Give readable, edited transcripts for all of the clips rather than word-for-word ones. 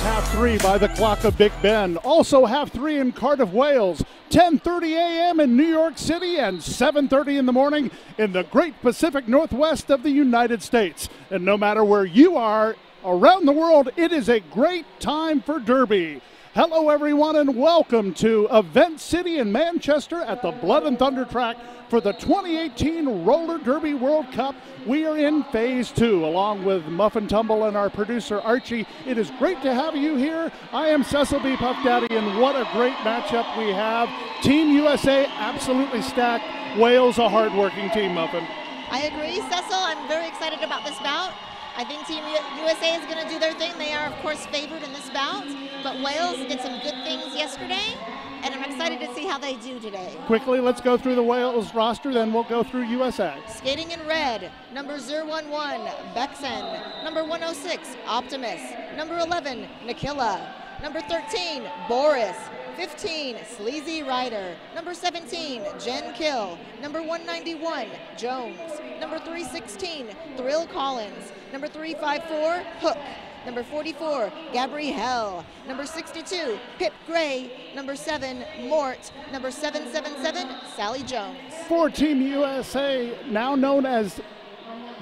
half 3 by the clock of Big Ben. Also half 3 in Cardiff, Wales. 10:30 a.m. in New York City and 7:30 in the morning in the great Pacific Northwest of the United States. And no matter where you are around the world, it is a great time for Derby. Hello everyone and welcome to Event City in Manchester at the Blood and Thunder track for the 2018 Roller Derby World Cup. We are in phase 2 along with Muffin Tumble and our producer Archie. It is great to have you here. I am Cecil B. Puff Daddy, and what a great matchup we have. Team USA absolutely stacked. Wales a hard-working team, Muffin. I agree, Cecil. I'm very excited about this bout. I think Team USA is going to do their thing. They are, of course, favored in this bout, but Wales did some good things yesterday, and I'm excited to see how they do today. Quickly, let's go through the Wales roster, then we'll go through USA. Skating in red, number 011, Bexen. Number 106, Optimus. Number 11, Nikila. Number 13, Boris. 15, Sleazy Rider. Number 17, Jen Kill. Number 191, Jones. Number 316, Thrill Collins. Number 354, Hook. Number 44, Gabrielle. Number 62, Pip Gray. Number 7, Mort. Number 777, Sally Jones. For Team USA, now known as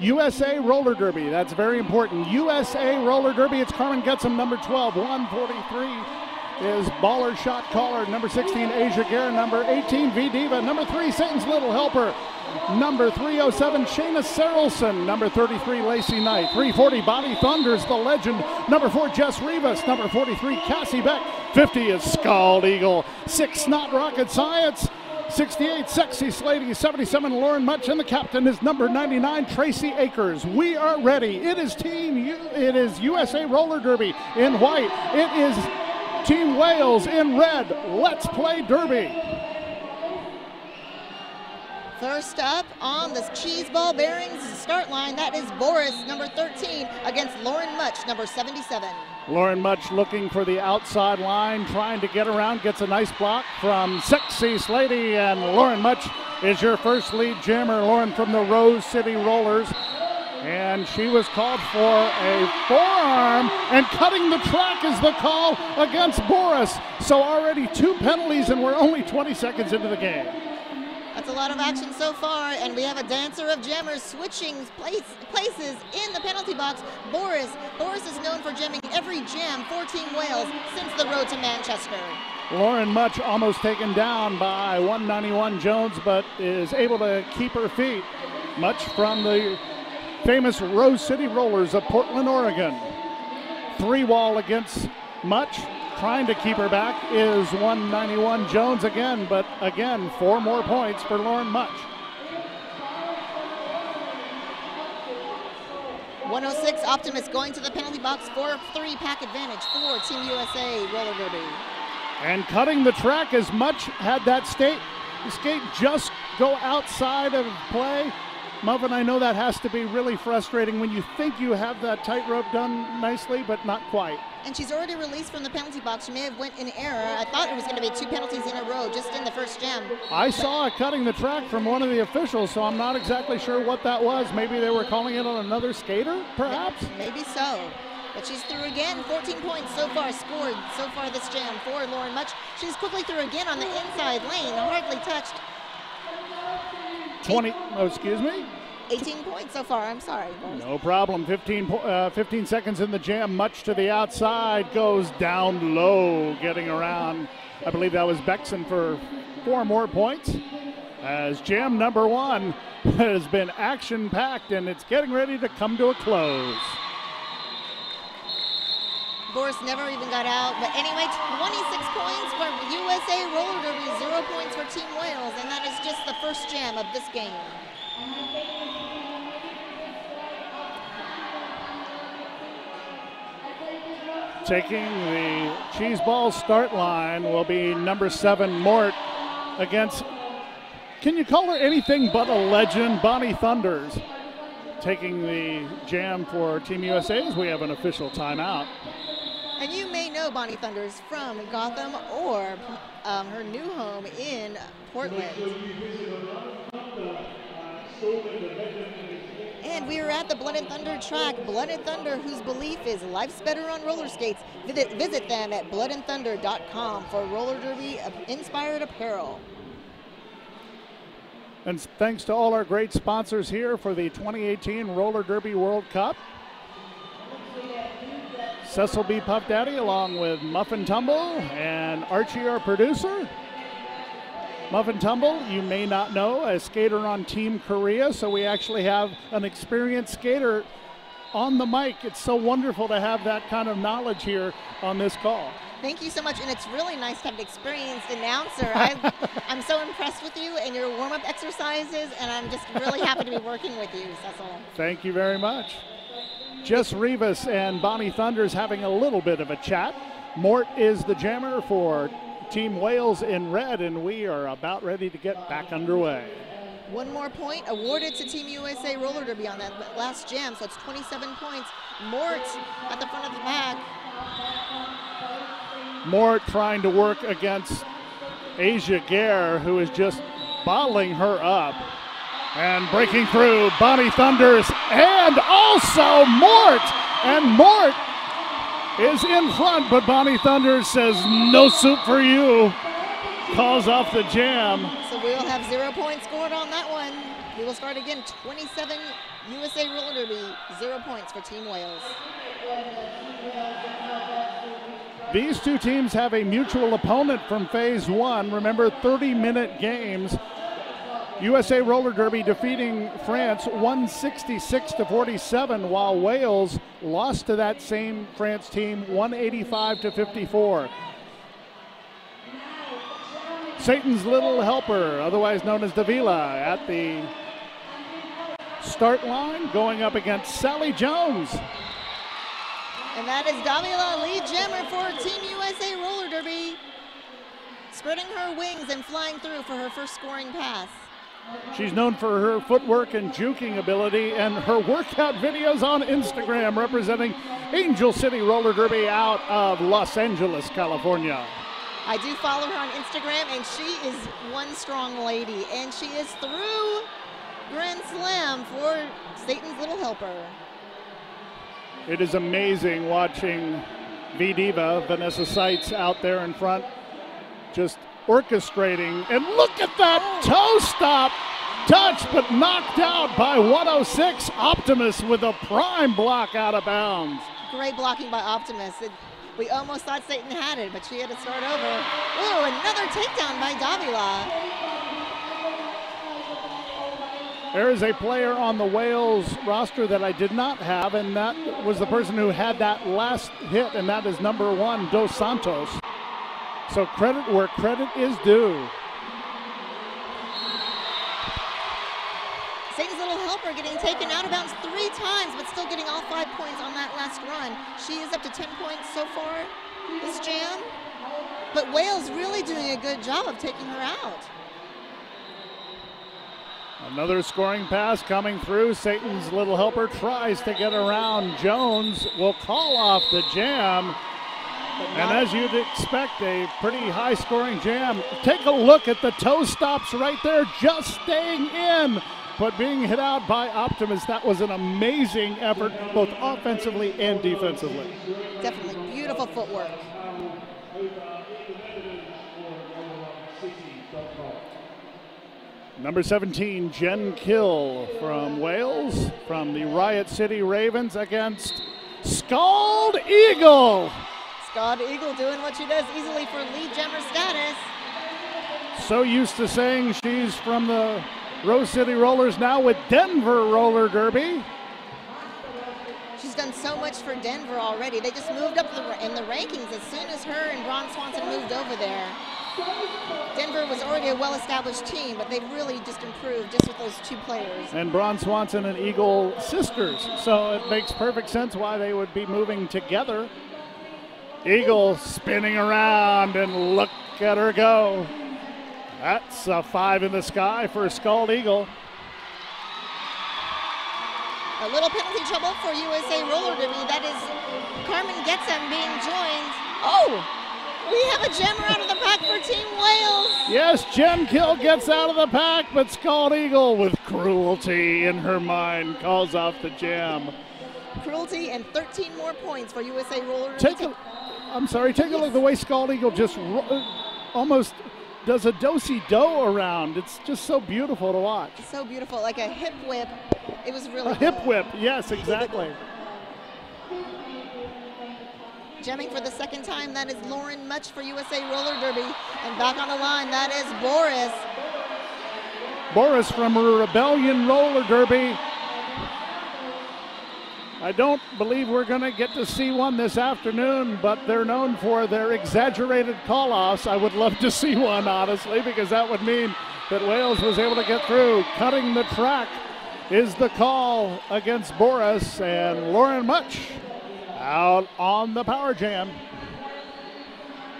USA Roller Derby. That's very important. USA Roller Derby. It's Carmen Getsom, number 12, 143. Is Baller Shot Caller. Number 16, Asia Gare. Number 18, V Diva. Number 3, Satan's Little Helper. Number 307, Shayna Sarelson. Number 33, Lacey Knight. 340, Bonnie Thunders, the legend. Number 4, Jess Rivas. Number 43, Cassie Beck. 50 is Scald Eagle. 6, Not Rocket Science. 68, Sexy Slady. 77, Lauren Much. And the captain is number 99, Tracy Akers. We are ready. It is USA Roller Derby in white. It is Team Wales in red. Let's play Derby. First up on the Cheese Ball Bearings start line, that is Boris, number 13, against Lauren Much, number 77. Lauren Much looking for the outside line, trying to get around, gets a nice block from Sexy Slady, and Lauren Much is your first lead jammer. Lauren from the Rose City Rollers. And she was called for a forearm, and cutting the track is the call against Boris. So already 2 penalties, and we're only 20 seconds into the game. That's a lot of action so far, and we have a dancer of jammers switching places in the penalty box. Boris is known for jamming every jam for Team Wales since the road to Manchester. Lauren Much almost taken down by 191 Jones, but is able to keep her feet. Much from the famous Rose City Rollers of Portland, Oregon. 3-wall against Much. Trying to keep her back is 191 Jones again, but again, 4 more points for Lauren Much. 106 Optimus going to the penalty box for a 3-pack advantage for Team USA Roller Derby. And cutting the track as Much had that skate just go outside of play. Muffin, I know that has to be really frustrating when you think you have that tightrope done nicely, but not quite. And she's already released from the penalty box. She may have went in error. I thought it was going to be 2 penalties in a row just in the first jam. I saw a cutting the track from one of the officials, so I'm not exactly sure what that was. Maybe they were calling it on another skater, perhaps? Maybe so. But she's through again. 14 points so far scored so far this jam for Lauren Much. She's quickly through again on the inside lane, hardly touched. 18 points so far, I'm sorry. No problem, 15 seconds in the jam, Much to the outside, goes down low, getting around. I believe that was Bexen for 4 more points. As jam number 1 has been action-packed and it's getting ready to come to a close. Boris never even got out, but anyway, 26 points for USA Roller Derby, 0 points for Team Wales, and that is just the first jam of this game. Taking the cheese ball start line will be number 7, Mort, against, can you call her anything but a legend, Bonnie Thunders. Taking the jam for Team USA as we have an official timeout. And you may know Bonnie Thunders from Gotham or her new home in Portland. And we are at the Blood and Thunder track. Blood and Thunder, whose belief is life's better on roller skates. Visit them at bloodandthunder.com for roller derby inspired apparel. And thanks to all our great sponsors here for the 2018 Roller Derby World Cup. Cecil B. Puff Daddy along with Muffin Tumble and Archie, our producer. Muffin Tumble, you may not know, a skater on Team Korea, so we actually have an experienced skater on the mic. It's so wonderful to have that kind of knowledge here on this call. Thank you so much, and it's really nice to have an experienced announcer. I'm so impressed with you and your warm-up exercises, and I'm just really happy to be working with you, Cecil. Thank you very much. Jess Rivas and Bonnie Thunder's having a little bit of a chat. Mort is the jammer for Team Wales in red, and we are about ready to get back underway. One more point awarded to Team USA Roller Derby on that last jam, so it's 27 points. Mort at the front of the pack. Mort trying to work against Asia Gare, who is just bottling her up. And breaking through, Bonnie Thunders, and also Mort! And Mort is in front, but Bonnie Thunders says, no soup for you. Calls off the jam. So we will have 0 points scored on that one. We will start again, 27 USA Roller Derby, 0 points for Team Wales. These two teams have a mutual opponent from phase one. Remember, 30-minute games. USA Roller Derby defeating France 166-47, while Wales lost to that same France team 185-54. Satan's Little Helper, otherwise known as Davila, at the start line, going up against Sally Jones. And that is Davila, lead jammer for Team USA Roller Derby, spreading her wings and flying through for her first scoring pass. She's known for her footwork and juking ability, and her workout videos on Instagram representing Angel City Roller Derby out of Los Angeles, California. I do follow her on Instagram, and she is one strong lady, and she is through Grand Slam for Satan's Little Helper. It is amazing watching V-Diva, Vanessa Seitz, out there in front, just orchestrating, and look at that toe stop touch, but knocked out by 106 Optimus with a prime block out of bounds. Great blocking by Optimus. We almost thought Satan had it, but she had to start over. Ooh, another takedown by Davila. There is a player on the Wales roster that I did not have, and that was the person who had that last hit, and that is number 1, Dos Santos. So credit where credit is due. Satan's Little Helper getting taken out of bounds 3 times, but still getting all 5 points on that last run. She is up to 10 points so far this jam. But Wales really doing a good job of taking her out. Another scoring pass coming through. Satan's Little Helper tries to get around Jones. Will call off the jam. And as you'd expect, a pretty high-scoring jam. Take a look at the toe stops right there, just staying in, but being hit out by Optimus. That was an amazing effort, both offensively and defensively. Definitely beautiful footwork. Number 17, Jen Kill from Wales, from the Riot City Ravens against Scald Eagle. Scald Eagle doing what she does easily for lead jammer status. So used to saying she's from the Rose City Rollers, now with Denver Roller Derby. She's done so much for Denver already. They just moved up in the rankings as soon as her and Bron Swanson moved over there. Denver was already a well-established team, but they've really just improved just with those 2 players. And Bron Swanson and Eagle sisters, so it makes perfect sense why they would be moving together. Eagle spinning around, and look at her go. That's a 5 in the sky for Scald Eagle. A little penalty trouble for USA Roller Derby. That is Carmen Getzem being joined. Oh! We have a jammer out of the pack for Team Wales. Yes, Jen Kill gets out of the pack, but Scald Eagle, with cruelty in her mind, calls off the jam. Cruelty and 13 more points for USA Roller. Take a look at the way Scald Eagle just almost does a do-si-do around. It's just so beautiful to watch. So beautiful, like a hip whip. It was really a hip whip, yes, exactly. Jamming for the second time, that is Lauren Much for USA Roller Derby. And back on the line, that is Boris. Boris from Rebellion Roller Derby. I don't believe we're going to get to see one this afternoon, but they're known for their exaggerated call-offs. I would love to see one, honestly, because that would mean that Wales was able to get through. Cutting the track is the call against Boris, and Lauren Much out on the power jam.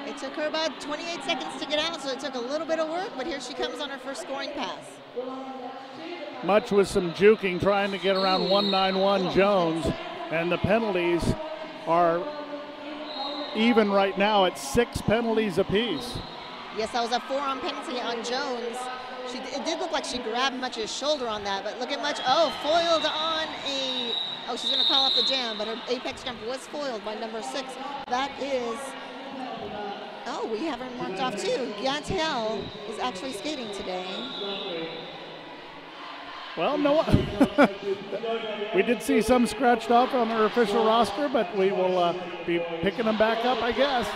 It took her about 28 seconds to get out, so it took a little bit of work, but here she comes on her first scoring pass. Much with some juking, trying to get around 191 Jones, and the penalties are even right now at 6 penalties apiece. Yes, that was a forearm penalty on Jones. It did look like she grabbed Much's shoulder on that, but look at Much, foiled on a, she's gonna call off the jam, but her apex jump was foiled by number 6. That is, we have her marked off too. Gattel is actually skating today. Well, no, we did see some scratched off on our official roster, but we will be picking them back up, I guess.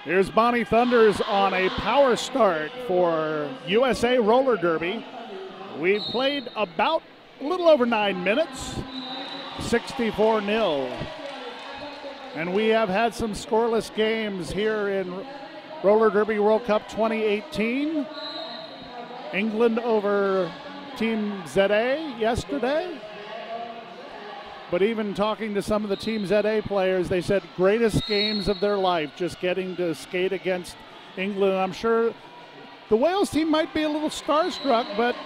Here's Bonnie Thunders on a power start for USA Roller Derby. We've played about a little over 9 minutes, 64-0. And we have had some scoreless games here in Roller Derby World Cup 2018. England over Team ZA yesterday. But even talking to some of the Team ZA players, they said greatest games of their life, just getting to skate against England. I'm sure the Wales team might be a little starstruck, but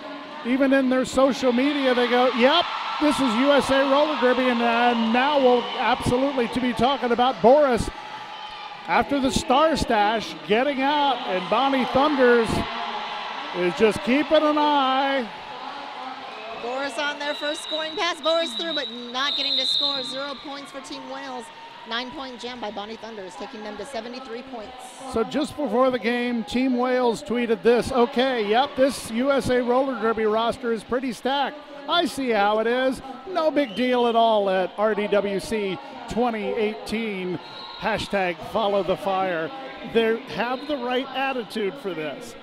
even in their social media, they go, yep, this is USA Roller Derby, and now we'll absolutely to be talking about Boris after the Star Stash getting out, and Bonnie Thunders is just keeping an eye. Boris on their first scoring pass. Boris through, but not getting to score. 0 points for Team Wales. 9-point jam by Bonnie Thunders, taking them to 73 points. So just before the game, Team Wales tweeted this. Okay, yep, this USA Roller Derby roster is pretty stacked. I see how it is. No big deal at all at RDWC 2018. Hashtag follow the fire. They have the right attitude for this.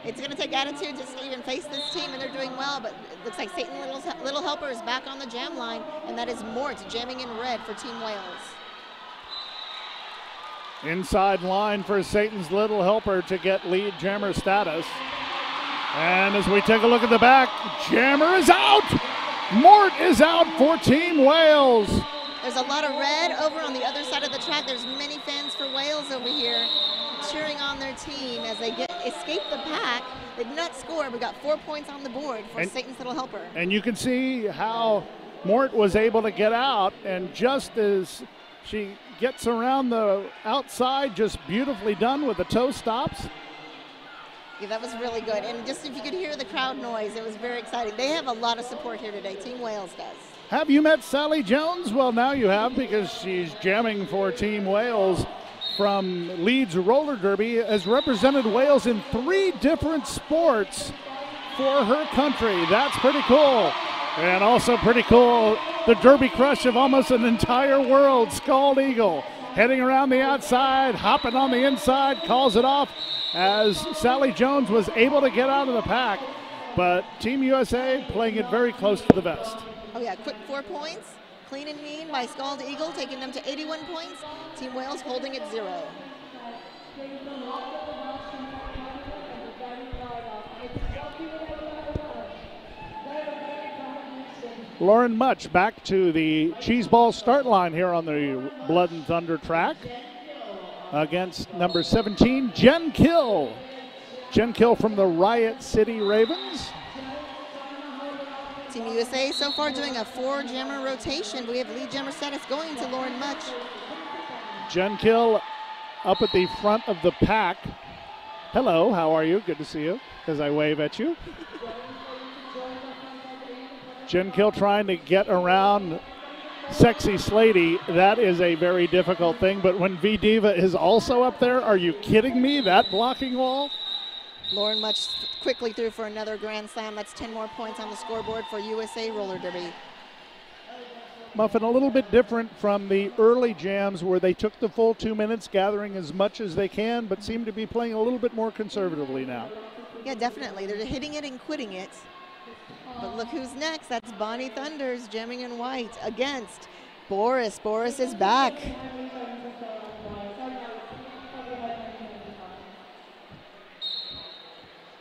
It's going to take attitude just to even face this team, and they're doing well, but it looks like Satan Little Helper is back on the jam line, and that is Mort jamming in red for Team Wales. Inside line for Satan's Little Helper to get lead jammer status. And as we take a look at the back, jammer is out! Mort is out for Team Wales. There's a lot of red over on the other side of the track. There's many fans for Wales over here cheering on their team as they escape the pack. They did not score. We got 4 points on the board for Satan's Little Helper. And you can see how Mort was able to get out, and just as she gets around the outside, just beautifully done with the toe stops. Yeah, that was really good. And just if you could hear the crowd noise, it was very exciting. They have a lot of support here today. Team Wales does. Have you met Sally Jones? Well, now you have, because she's jamming for Team Wales from Leeds Roller Derby, has represented Wales in 3 different sports for her country. That's pretty cool. And also pretty cool, the Derby crush of almost an entire world, Scald Eagle, heading around the outside, hopping on the inside, calls it off as Sally Jones was able to get out of the pack. But Team USA playing it very close to the vest. Oh yeah, quick 4 points. Clean and mean by Scald Eagle, taking them to 81 points. Team Wales holding at 0. Lauren Much back to the cheeseball start line here on the Blood and Thunder track against number 17, Jen Kill. Jen Kill from the Riot City Ravens. Team USA so far doing a 4-jammer rotation. We have lead jammer status going to Lauren Much. Jen Kill up at the front of the pack. Hello, how are you? Good to see you as I wave at you. Jen Kill trying to get around Sexy Slady. That is a very difficult thing, but when V-Diva is also up there, are you kidding me? That blocking wall? Lauren Much quickly through for another Grand Slam. That's 10 more points on the scoreboard for USA Roller Derby. Muffin, a little bit different from the early jams where they took the full 2 minutes, gathering as much as they can, but seem to be playing a little bit more conservatively now. Yeah, definitely. They're hitting it and quitting it. But look who's next. That's Bonnie Thunders jamming in white against Boris. Boris is back.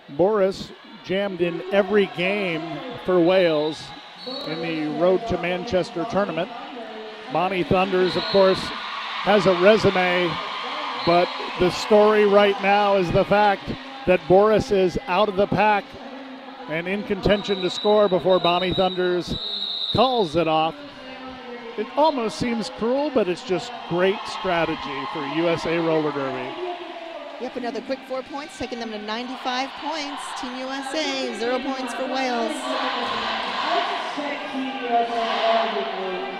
Boris jammed in every game for Wales in the Road to Manchester tournament. Bonnie Thunders, of course, has a resume, but the story right now is the fact that Boris is out of the pack and in contention to score before Bonnie Thunders calls it off. It almost seems cruel, but it's just great strategy for USA Roller Derby. Yep, another quick 4 points, taking them to 95 points. Team USA, 0 points for Wales.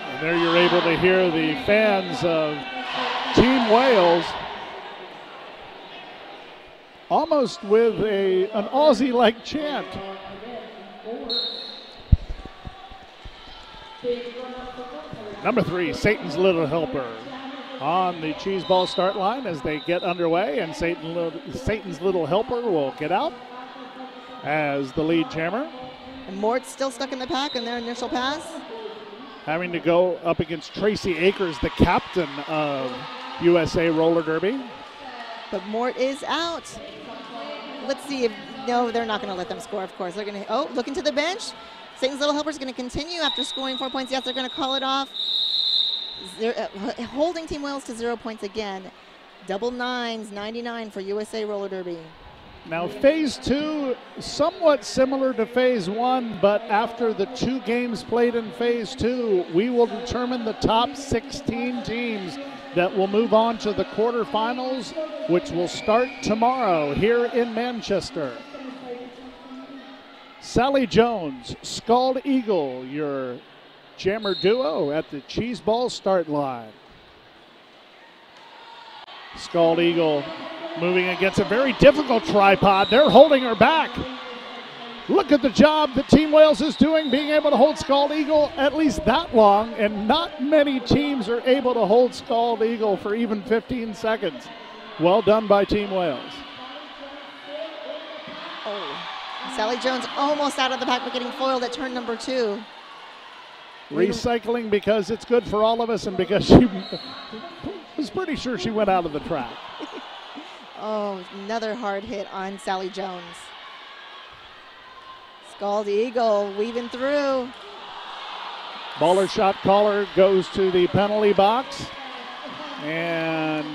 And there you're able to hear the fans of Team Wales almost with an Aussie-like chant. Number 3, Satan's Little Helper on the cheese ball start line as they get underway, and Satan's Little Helper will get out as the lead jammer. And Mort's still stuck in the pack in their initial pass. Having to go up against Tracy Akers, the captain of USA Roller Derby. But Mort is out. Let's see if, no, they're not going to let them score, of course. They're going to, looking to the bench. Satan's Little Helper is going to continue after scoring 4 points. Yes, they're going to call it off. Holding Team Wales to 0 points again. Double nines, 99 for USA Roller Derby. Now phase 2, somewhat similar to phase 1, but after the 2 games played in phase 2, we will determine the top 16 teams that will move on to the quarterfinals, which will start tomorrow here in Manchester. Sally Jones, Scald Eagle, your jammer duo at the cheese ball start line. Scald Eagle moving against a very difficult tripod. They're holding her back. Look at the job that Team Wales is doing, being able to hold Scald Eagle at least that long, and not many teams are able to hold Scald Eagle for even 15 seconds. Well done by Team Wales. Sally Jones almost out of the pack, but getting foiled at turn number 2. Recycling because it's good for all of us and because she was pretty sure she went out of the track. Another hard hit on Sally Jones. Scald Eagle weaving through. Baller shot caller goes to the penalty box. And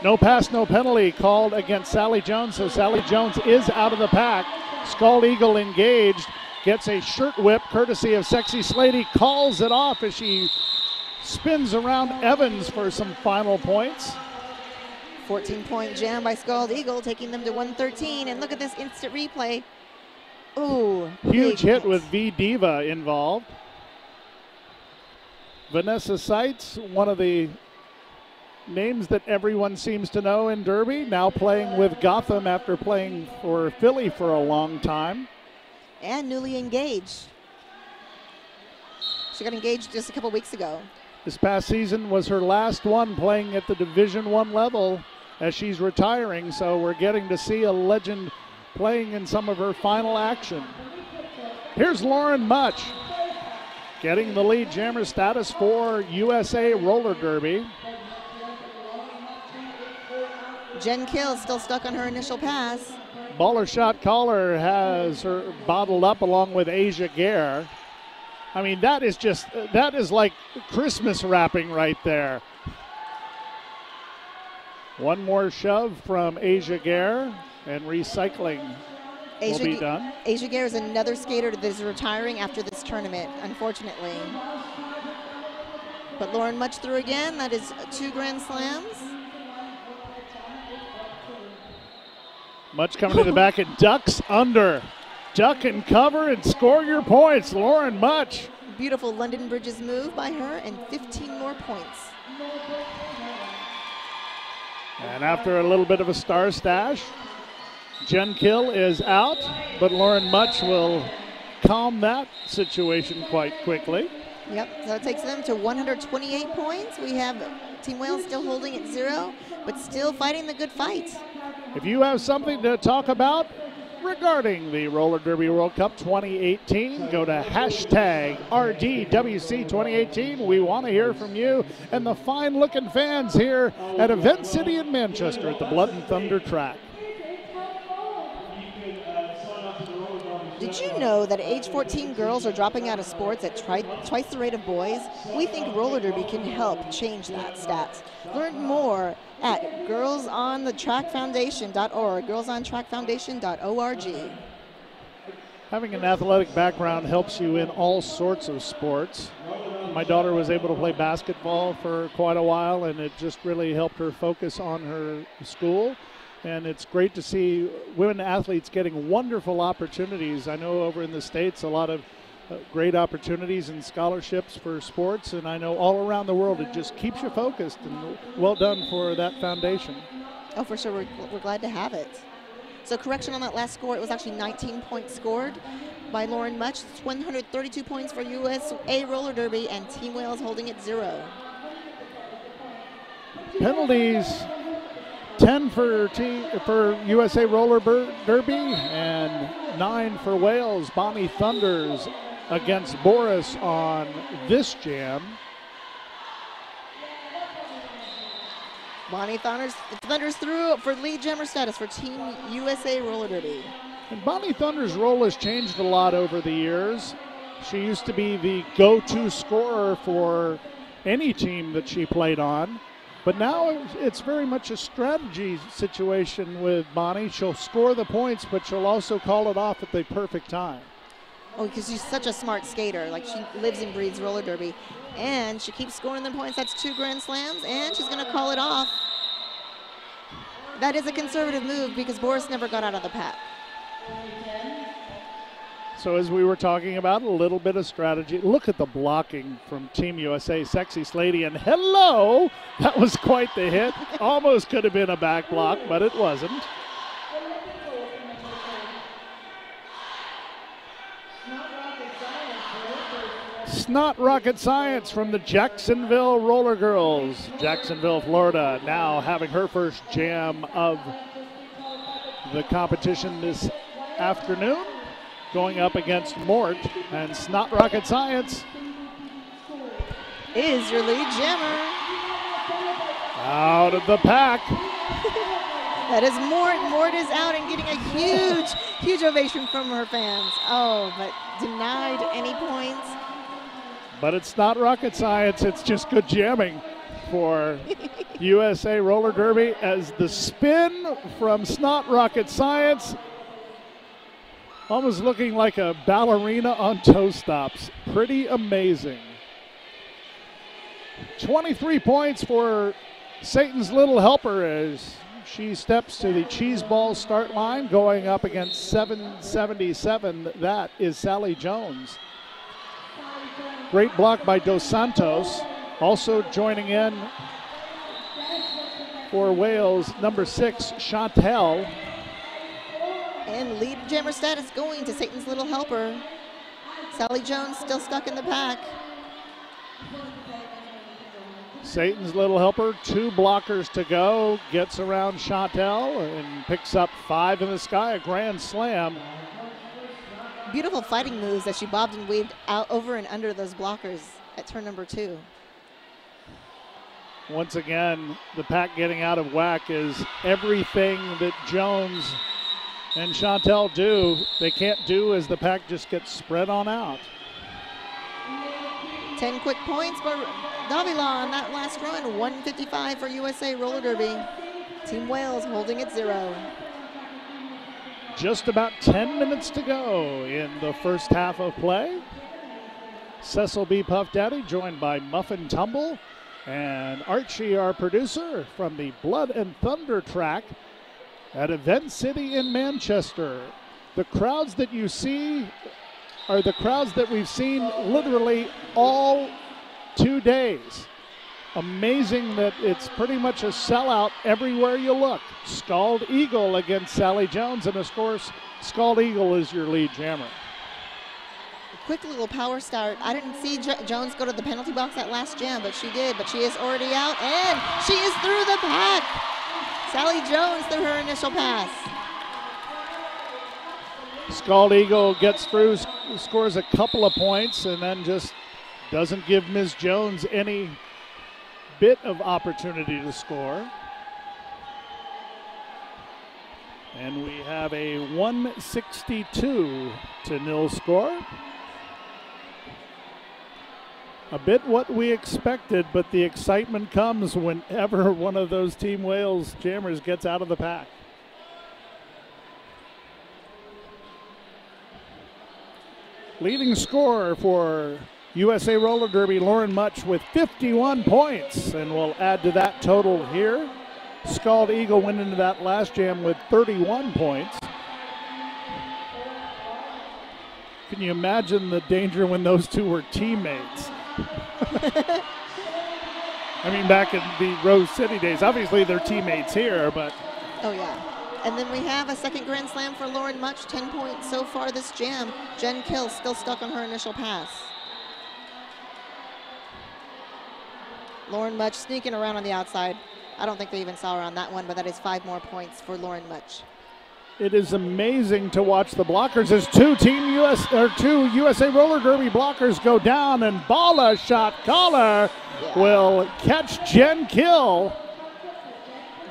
no pass, no penalty called against Sally Jones, so Sally Jones is out of the pack. Scald Eagle engaged, gets a shirt whip courtesy of Sexy Slady, calls it off as she spins around Evans for some final points. 14-point jam by Scald Eagle, taking them to 113. And look at this instant replay. Ooh, huge hit with V-Diva involved. Vanessa Seitz, one of the names that everyone seems to know in Derby, now playing with Gotham after playing for Philly for a long time. And newly engaged. She got engaged just a couple weeks ago. This past season was her last one playing at the Division I level as she's retiring, so we're getting to see a legend playing in some of her final action. Here's Lauren Much getting the lead jammer status for USA Roller Derby. Jen Kill still stuck on her initial pass. Baller shot caller has her bottled up along with Asia Gare. I mean, that is like Christmas wrapping right there. One more shove from Asia Gare and recycling will be done. Asia Gare is another skater that is retiring after this tournament, unfortunately. But Lauren Much through again. That is 2 Grand Slams. Much coming to the back and ducks under. Duck and cover and score your points, Lauren Much. Beautiful London Bridges move by her and 15 more points. And after a little bit of a star stash, Jen Kill is out, but Lauren Much will calm that situation quite quickly. Yep, so it takes them to 128 points. We have Team Wales still holding at 0, but still fighting the good fight. If you have something to talk about regarding the Roller Derby World Cup 2018, go to hashtag RDWC 2018. We want to hear from you and the fine-looking fans here at Event City in Manchester at the Blood and Thunder track. Did you know that at age 14 girls are dropping out of sports at twice the rate of boys? We think roller derby can help change that stat. Learn more at girlsonthetrackfoundation.org, girlsontrackfoundation.org. Having an athletic background helps you in all sorts of sports. My daughter was able to play basketball for quite a while, and it just really helped her focus on her school. And it's great to see women athletes getting wonderful opportunities. I know over in the States, a lot of great opportunities and scholarships for sports. And I know all around the world, it just keeps you focused. And well done for that foundation. Oh, for sure. We're glad to have it. So correction on that last score, it was actually 19 points scored by Lauren Much. It's 132 points for USA Roller Derby, and Team Wales holding at 0. Penalties. 10 for USA Roller Derby and 9 for Wales. Bonnie Thunders against Boris on this jam. Bonnie Thunders through for lead jammer status for Team USA Roller Derby. And Bonnie Thunders' role has changed a lot over the years. She used to be the go-to scorer for any team that she played on. But now it's very much a strategy situation with Bonnie. She'll score the points, but she'll also call it off at the perfect time. Oh, because she's such a smart skater. Like, she lives and breathes roller derby. And she keeps scoring the points. That's 2 Grand Slams, and she's going to call it off. That is a conservative move because Boris never got out of the pack. So as we were talking about, a little bit of strategy. Look at the blocking from Team USA. Sexy Slady, and hello! That was quite the hit. Almost could have been a back block, but it wasn't. Snot rocket science from the Jacksonville Roller Girls. Jacksonville, Florida, now having her first jam of the competition this afternoon, going up against Mort, and Snot Rocket Science is your lead jammer. Out of the pack. That is Mort. Mort is out and getting a huge ovation from her fans. Oh, but denied any points. But it's not rocket science, it's just good jamming for USA Roller Derby as the spin from Snot Rocket Science, almost looking like a ballerina on toe stops. Pretty amazing. 23 points for Satan's Little Helper as she steps to the cheese ball start line, going up against 777. That is Sally Jones. Great block by Dos Santos. Also joining in for Wales, number 6, Chantel. And lead jammer status going to Satan's Little Helper. Sally Jones still stuck in the pack. Satan's Little Helper, 2 blockers to go, gets around Chantel and picks up 5 in the sky, a grand slam. Beautiful fighting moves as she bobbed and weaved out over and under those blockers at turn number 2. Once again, the pack getting out of whack is everything that Jones and Chantel do, they can't do as the pack just gets spread on out. 10 quick points for Davila on that last run. 155 for USA Roller Derby. Team Wales holding at 0. just about 10 minutes to go in the first half of play. Cecil B. Puff Daddy, joined by Muffin Tumble and Archie, our producer, from the Blood and Thunder track at Event City in Manchester. The crowds that you see are the crowds that we've seen literally all 2 days. Amazing that it's pretty much a sellout everywhere you look. Scald Eagle against Sally Jones, and of course, Scald Eagle is your lead jammer. Quick little power start. I didn't see Jones go to the penalty box that last jam, but she did. But she is already out, and she is through the pack. Sally Jones through her initial pass. Scald Eagle gets through, scores a couple of points, and then just doesn't give Ms. Jones any bit of opportunity to score. And we have a 162-0 score. A bit what we expected, but the excitement comes whenever one of those Team Wales jammers gets out of the pack. Leading scorer for USA Roller Derby, Lauren Much, with 51 points, and we'll add to that total here. Scald Eagle went into that last jam with 31 points. Can you imagine the danger when those two were teammates? I mean, back in the Rose City days, obviously they're teammates here, but. Oh yeah. And then we have a second Grand Slam for Lauren Much, 10 points so far this jam. Jen Kill still stuck on her initial pass. Lauren Much sneaking around on the outside. I don't think they even saw her on that one, but that is 5 more points for Lauren Much. It is amazing to watch the blockers as two USA Roller Derby blockers go down, and Bala Shot Caller will catch Jen Kill.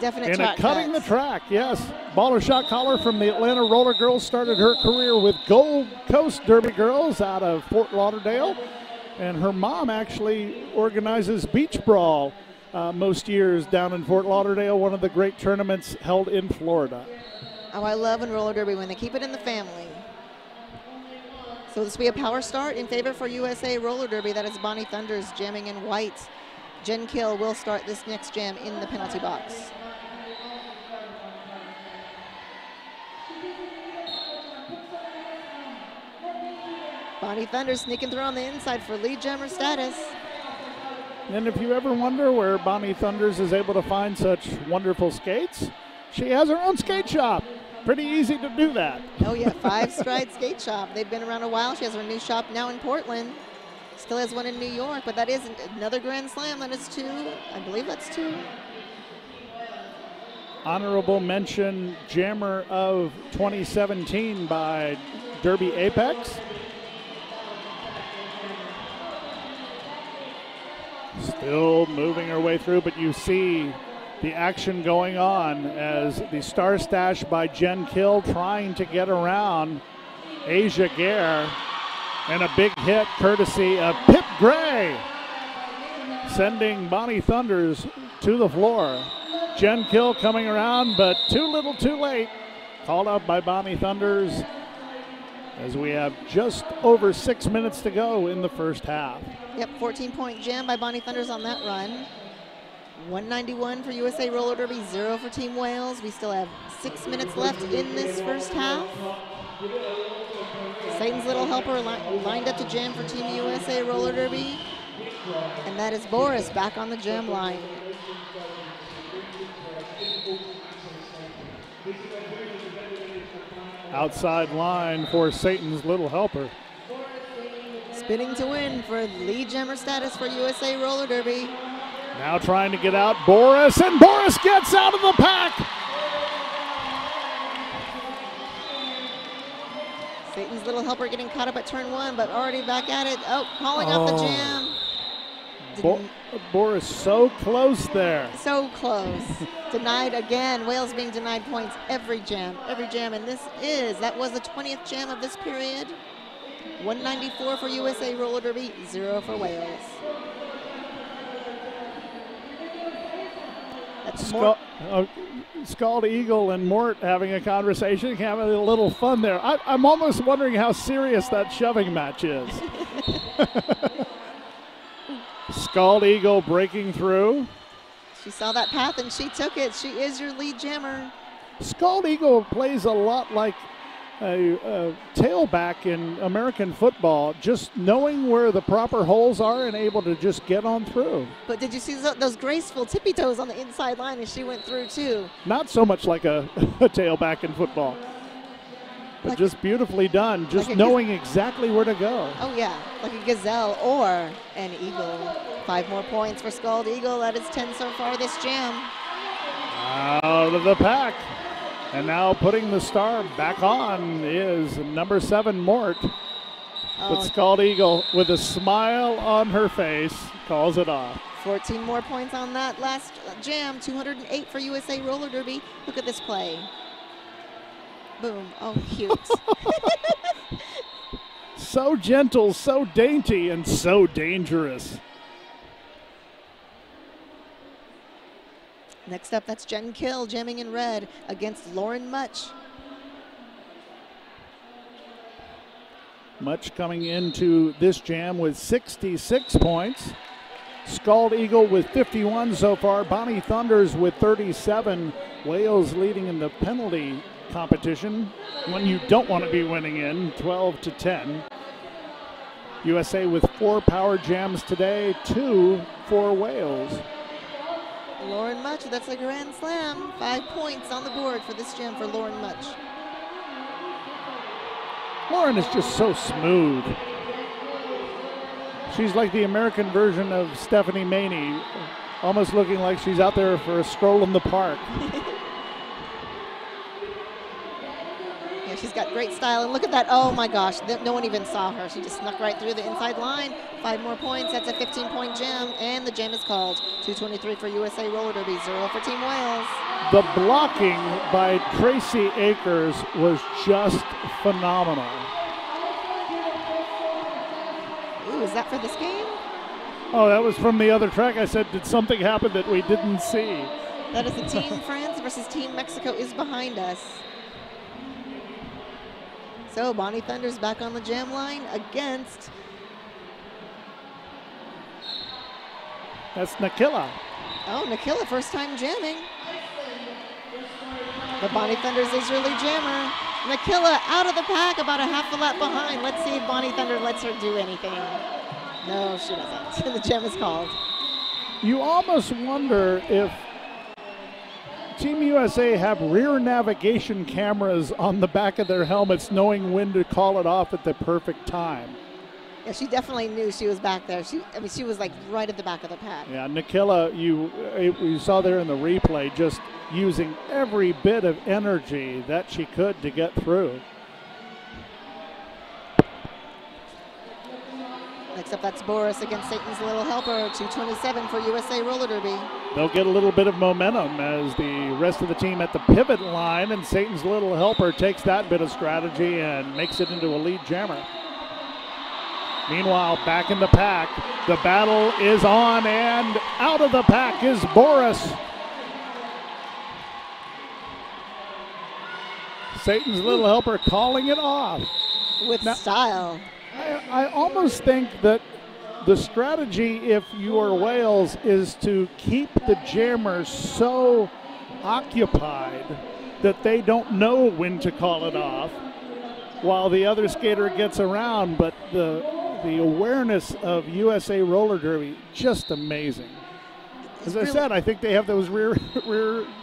Definite and track cutting cuts. the track, yes. Baller Shot Caller from the Atlanta Roller Girls started her career with Gold Coast Derby Girls out of Fort Lauderdale. And her mom actually organizes Beach Brawl most years down in Fort Lauderdale, one of the great tournaments held in Florida. Oh, I love in roller derby when they keep it in the family. So this will be a power start in favor for USA Roller Derby. That is Bonnie Thunders jamming in white. Jen Kill will start this next jam in the penalty box. Bonnie Thunders sneaking through on the inside for lead jammer status. And if you ever wonder where Bonnie Thunders is able to find such wonderful skates, she has her own skate shop. Pretty easy to do that. Oh yeah, 5 Stride Skate Shop. They've been around a while. She has her new shop now in Portland. Still has one in New York, but that is another Grand Slam. That is 2. I believe that's 2. Honorable mention, Jammer of 2017 by Derby Apex. Still moving her way through, but you see the action going on as the Star Stash by Jen Kill trying to get around Asia Gare, and a big hit courtesy of Pip Gray, sending Bonnie Thunders to the floor. Jen Kill coming around, but too little too late. Called out by Bonnie Thunders as we have just over 6 minutes to go in the first half. Yep, 14-point jam by Bonnie Thunders on that run. 191 for USA Roller Derby, 0 for Team Wales. We still have 6 minutes left in this first half. Satan's Little Helper lined up to jam for Team USA Roller Derby. And that is Boris back on the jam line. Outside line for Satan's Little Helper. Spinning to win for lead jammer status for USA Roller Derby. Now trying to get out Boris, and Boris gets out of the pack. Satan's Little Helper getting caught up at turn 1, but already back at it. Oh, calling off the jam. Boris so close there. So close. Denied again. Wales being denied points every jam. And that was the 20th jam of this period. 194 for USA Roller Derby, 0 for Wales. Scald Eagle and Mort having a conversation, having a little fun there. I'm almost wondering how serious that shoving match is. Scald Eagle breaking through. She saw that path and she took it. She is your lead jammer. Scald Eagle plays a lot like a tailback in American football, just knowing where the proper holes are and able to just get on through. But did you see those graceful tippy toes on the inside line as she went through too? Not so much like a tailback in football, but like, just beautifully done, just like knowing exactly where to go. Oh yeah, like a gazelle or an eagle. 5 more points for Scald Eagle. That is 10 so far this jam. Out of the pack. And now putting the star back on is number 7, Mort. But Scald Eagle, with a smile on her face, calls it off. 14 more points on that last jam. 208 for USA Roller Derby. Look at this play. Boom. Oh, cute. So gentle, so dainty, and so dangerous. Next up, that's Jen Kill jamming in red against Lauren Much. Much coming into this jam with 66 points. Scald Eagle with 51 so far. Bonnie Thunders with 37. Wales leading in the penalty competition when you don't want to be winning in, 12-10. USA with 4 power jams today, 2 for Wales. Lauren Much, that's a grand slam. 5 points on the board for this jam for Lauren Much. Lauren is just so smooth. She's like the American version of Stephanie Maney, almost looking like she's out there for a stroll in the park. Yeah, she's got great style, and look at that. Oh my gosh, no one even saw her. She just snuck right through the inside line. 5 more points, that's a 15-point jam, and the jam is called. 223 for USA Roller Derby, 0 for Team Wales. The blocking by Tracy Akers was just phenomenal. Ooh, is that for this game? Oh, that was from the other track. I said, did something happen that we didn't see? That is the Team France versus Team Mexico is behind us. So Bonnie Thunder's back on the jam line against... That's Nakila. Oh, Nakila, first time jamming. But Bonnie Thunder's is your lead jammer. Nakila out of the pack, about a half a lap behind. Let's see if Bonnie Thunder lets her do anything. No, she doesn't. The jam is called. You almost wonder if Team USA have rear navigation cameras on the back of their helmets knowing when to call it off at the perfect time. Yeah, she definitely knew she was back there. She was like right at the back of the pack. Yeah, Nakila, you saw there in the replay, just using every bit of energy that she could to get through. Next up, that's Boris against Satan's Little Helper, 227 for USA Roller Derby. They'll get a little bit of momentum as the rest of the team at the pivot line, and Satan's Little Helper takes that bit of strategy and makes it into a lead jammer. Meanwhile, back in the pack, the battle is on, and out of the pack is Boris. Satan's Little Helper calling it off. With style. I almost think that the strategy, if you are Wales, is to keep the jammers so occupied that they don't know when to call it off while the other skater gets around. But the awareness of USA Roller Derby, just amazing. As I said, I think they have those rear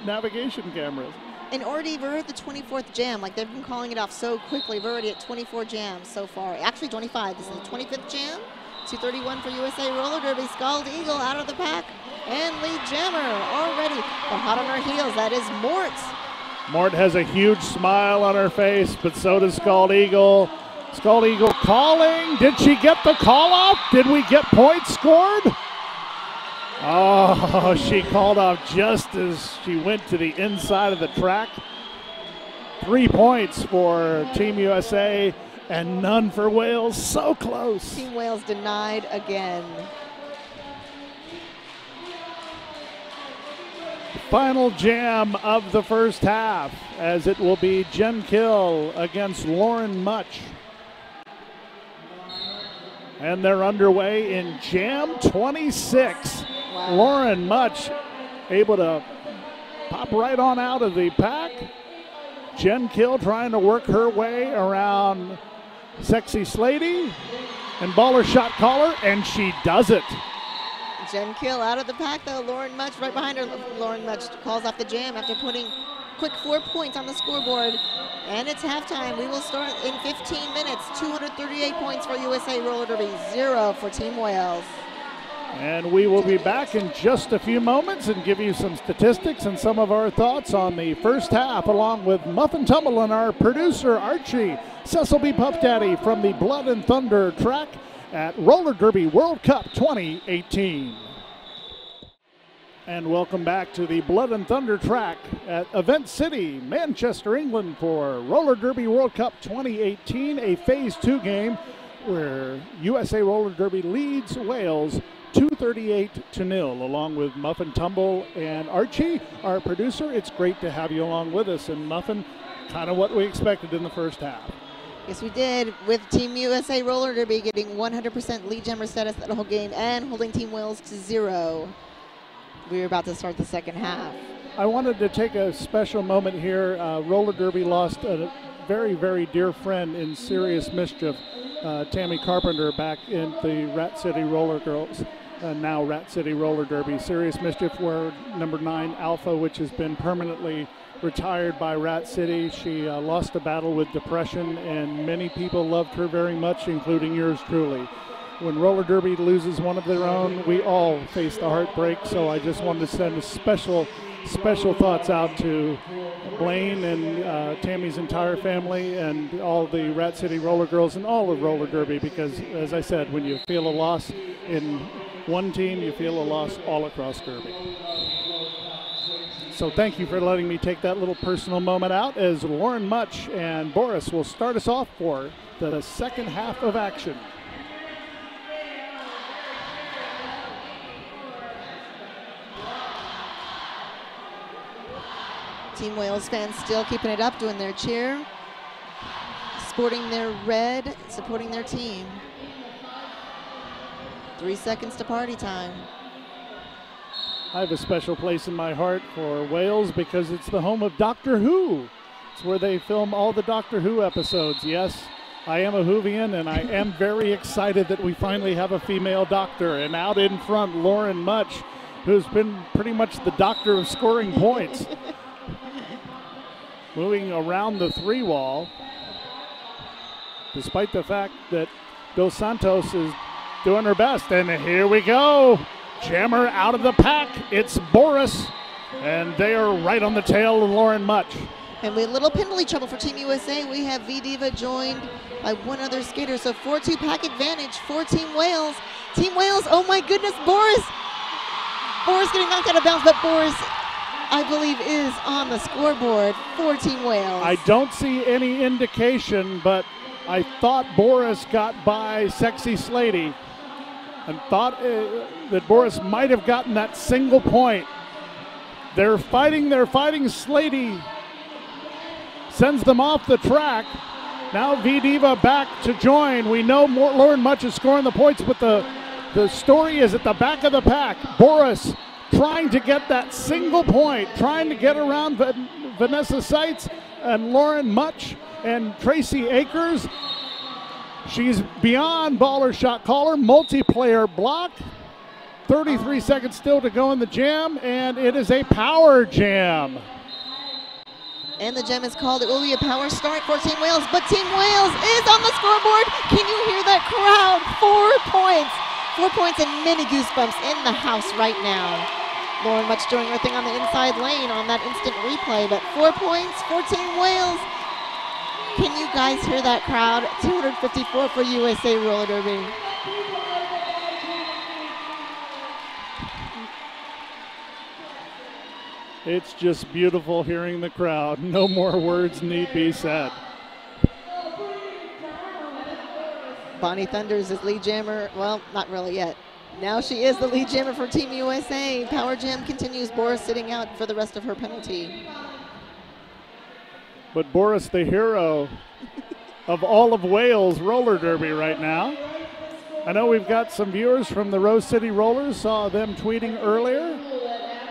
navigation cameras. And already we're at the 24th jam. Like, they've been calling it off so quickly. We're already at 24 jams so far. Actually 25. This is the 25th jam. 231 for USA Roller Derby. Scald Eagle out of the pack. And lead jammer already. But hot on her heels, that is Mort. Mort has a huge smile on her face, but so does Scald Eagle. Scald Eagle calling. Did she get the call off? Did we get points scored? Oh, she called off just as she went to the inside of the track. 3 points for Team USA and none for Wales. So close. Team Wales denied again. final jam of the first half, as it will be Jen Kill against Lauren Much. And they're underway in Jam 26. Wow. Lauren Much able to pop right on out of the pack. Jen Kill trying to work her way around Sexy Slady and Baller Shot Caller, and she does it. Jen Kill out of the pack, though. Lauren Much right behind her. Lauren Much calls off the jam after putting quick 4 points on the scoreboard. And it's halftime. We will start in 15 minutes. 238 points for USA Roller Derby, 0 for Team Wales. And we will be back in just a few moments and give you some statistics and some of our thoughts on the first half, along with Muffin Tumble and our producer, Archie, Cecil B. Puff Daddy from the Blood and Thunder track at Roller Derby World Cup 2018. And welcome back to the Blood and Thunder track at Event City, Manchester, England for Roller Derby World Cup 2018, a Phase 2 game where USA Roller Derby leads Wales 238-0, along with Muffin Tumble and Archie, our producer. It's great to have you along with us. And Muffin, kind of what we expected in the first half. Yes, we did, with Team USA Roller Derby getting 100% lead jammer status that whole game and holding Team Wales to 0. We're about to start the second half. I wanted to take a special moment here. Roller Derby lost a very, very dear friend in serious mischief, Tammy Carpenter, back in the Rat City Roller Girls, now Rat City Roller Derby. Serious mischief where number 9 Alpha, which has been permanently retired by Rat City. She lost a battle with depression, and many people loved her very much, including yours truly. When Roller Derby loses one of their own, we all face the heartbreak, so I just wanted to send a special thoughts out to Blaine and Tammy's entire family and all the Rat City Roller Girls and all of Roller Derby, because, as I said, when you feel a loss in one team, you feel a loss all across Derby. So thank you for letting me take that little personal moment out, as Lauren Much and Boris will start us off for the second half of action. Team Wales fans still keeping it up, doing their cheer, sporting their red, supporting their team. 3 seconds to party time. I have a special place in my heart for Wales because it's the home of Doctor Who. It's where they film all the Doctor Who episodes. Yes, I am a Whovian, and I am very excited that we finally have a female doctor. And out in front, Lauren Much, who's been pretty much the doctor of scoring points. Moving around the 3 wall, despite the fact that Dos Santos is doing her best. And here we go. Jammer out of the pack. It's Boris, and they are right on the tail of Lauren Much. And with little penalty trouble for Team USA, we have V-Diva joined by one other skater. So 4-2 pack advantage for Team Wales. Team Wales, oh my goodness, Boris. Boris getting knocked out of bounds, but Boris, I believe, is on the scoreboard for Team Wales. I don't see any indication, but I thought Boris got by Sexy Slady and thought that Boris might have gotten that single point. They're fighting. Slady sends them off the track. Now V-Diva back to join. We know Lauren Much is scoring the points, but the story is at the back of the pack. Boris trying to get that single point, trying to get around Vanessa Seitz and Lauren Much and Tracy Akers. She's beyond Baller Shot Caller, multiplayer block. 33 seconds still to go in the jam, and it is a power jam. And the jam is called. It will be a power start for Team Wales, but Team Wales is on the scoreboard. Can you hear that crowd? 4 points. 4 points and many goosebumps in the house right now. Lauren Much doing her thing on the inside lane on that instant replay, but 4 points for Team Wales. Can you guys hear that crowd? 254 for USA Roller Derby. It's just beautiful hearing the crowd. No more words need be said. Bonnie Thunders is lead jammer. Well, not really yet. Now she is the lead jammer for Team USA. Power jam continues. Boris sitting out for the rest of her penalty. But Boris, the hero of all of Wales roller derby right now. I know we've got some viewers from the Rose City Rollers, saw them tweeting earlier.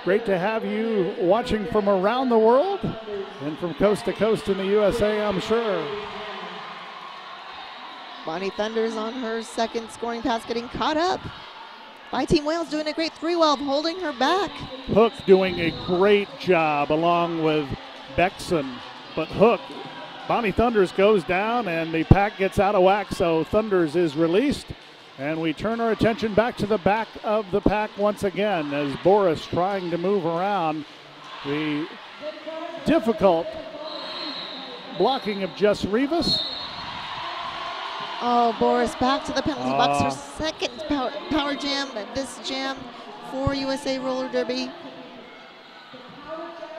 Great to have you watching from around the world and from coast to coast in the USA, I'm sure. Bonnie Thunders on her second scoring pass, getting caught up by Team Wales, doing a great 3-12, holding her back. Hook doing a great job along with Bexon. But Hook, Bonnie Thunders goes down and the pack gets out of whack, so Thunders is released. And we turn our attention back to the back of the pack once again as Boris trying to move around the difficult blocking of Jess Rivas. Oh, Boris back to the penalty box. Her second power jam, this jam for USA Roller Derby.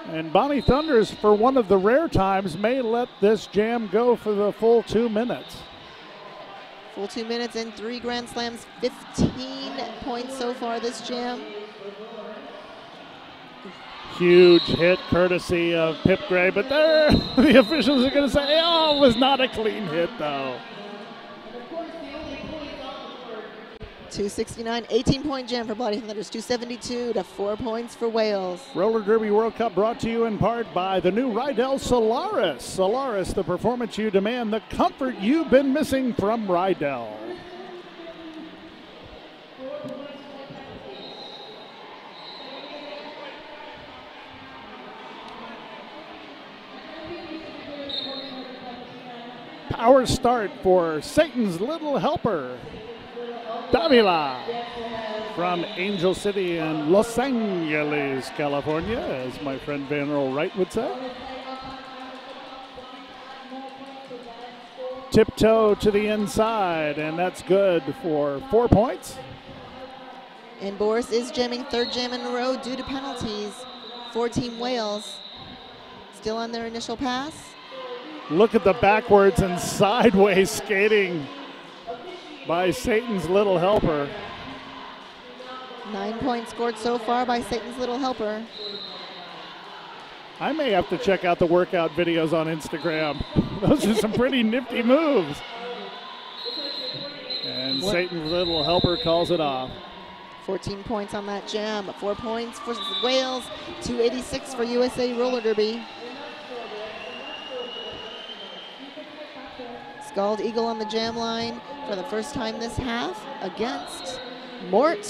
And Bonnie Thunders, for one of the rare times, may let this jam go for the full 2 minutes. Full 2 minutes and 3 Grand Slams, 15 points so far this jam. Huge hit courtesy of Pip Gray, but there the officials are going to say, oh, it was not a clean hit though. 269, 18-point jam for Bonnie Thunders, 272 to 4 points for Wales. Roller Derby World Cup brought to you in part by the new Rydell Solaris. Solaris, the performance you demand, the comfort you've been missing from Rydell. Power start for Satan's Little Helper. Davila from Angel City in Los Angeles, California, as my friend Van Earl Wright would say. Tiptoe to the inside, and that's good for 4 points. And Boris is jamming, third jam in a row due to penalties for Team Wales. Still on their initial pass. Look at the backwards and sideways skating by Satan's Little Helper. 9 points scored so far by Satan's Little Helper. I may have to check out the workout videos on Instagram. Those are some pretty nifty moves. And Satan's Little Helper calls it off. 14 points on that jam. 4 points for Wales, 286 for USA Roller Derby. Scald Eagle on the jam line for the first time this half against Mort.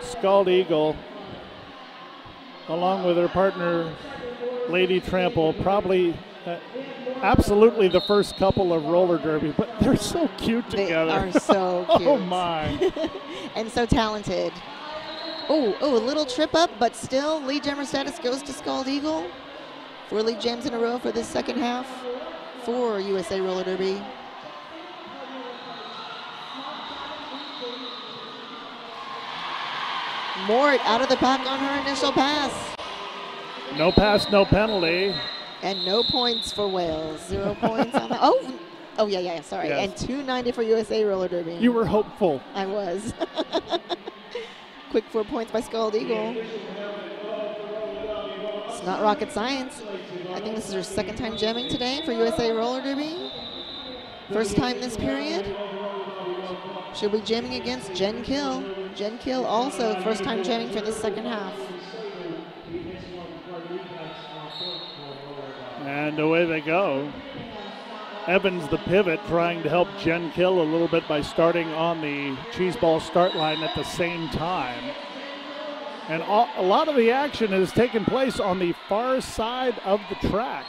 Scald Eagle, along with her partner, Lady Trample, probably absolutely the first couple of roller derby, but they're so cute together. They are so cute. Oh my. And so talented. Oh, a little trip up, but still lead jammer status goes to Scald Eagle. 4 lead jams in a row for this second half for USA Roller Derby. Mort out of the pack on her initial pass. No pass, no penalty. And no points for Wales. 0 points on the, oh yeah, sorry. Yes. And 290 for USA Roller Derby. You were hopeful. I was. Quick 4 points by Scald Eagle. It's not rocket science. I think this is her second time jamming today for USA Roller Derby. First time this period. She'll be jamming against Jen Kill. Jen Kill also first time jamming for this second half. And away they go. Evans, the pivot, trying to help Jen Kill a little bit by starting on the cheese ball start line at the same time. And a lot of the action has taken place on the far side of the track.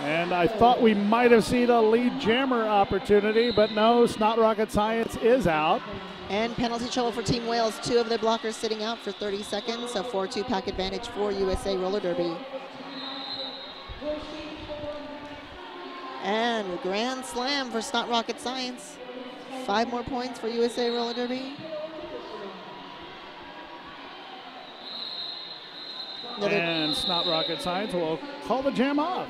And I thought we might have seen a lead jammer opportunity, but no, it's not rocket science is out. And penalty trouble for Team Wales. 2 of their blockers sitting out for 30 seconds, so 4-2 pack advantage for USA Roller Derby. And grand slam for Snot Rocket Science. 5 more points for USA Roller Derby. And Snot Rocket Science will call the jam off.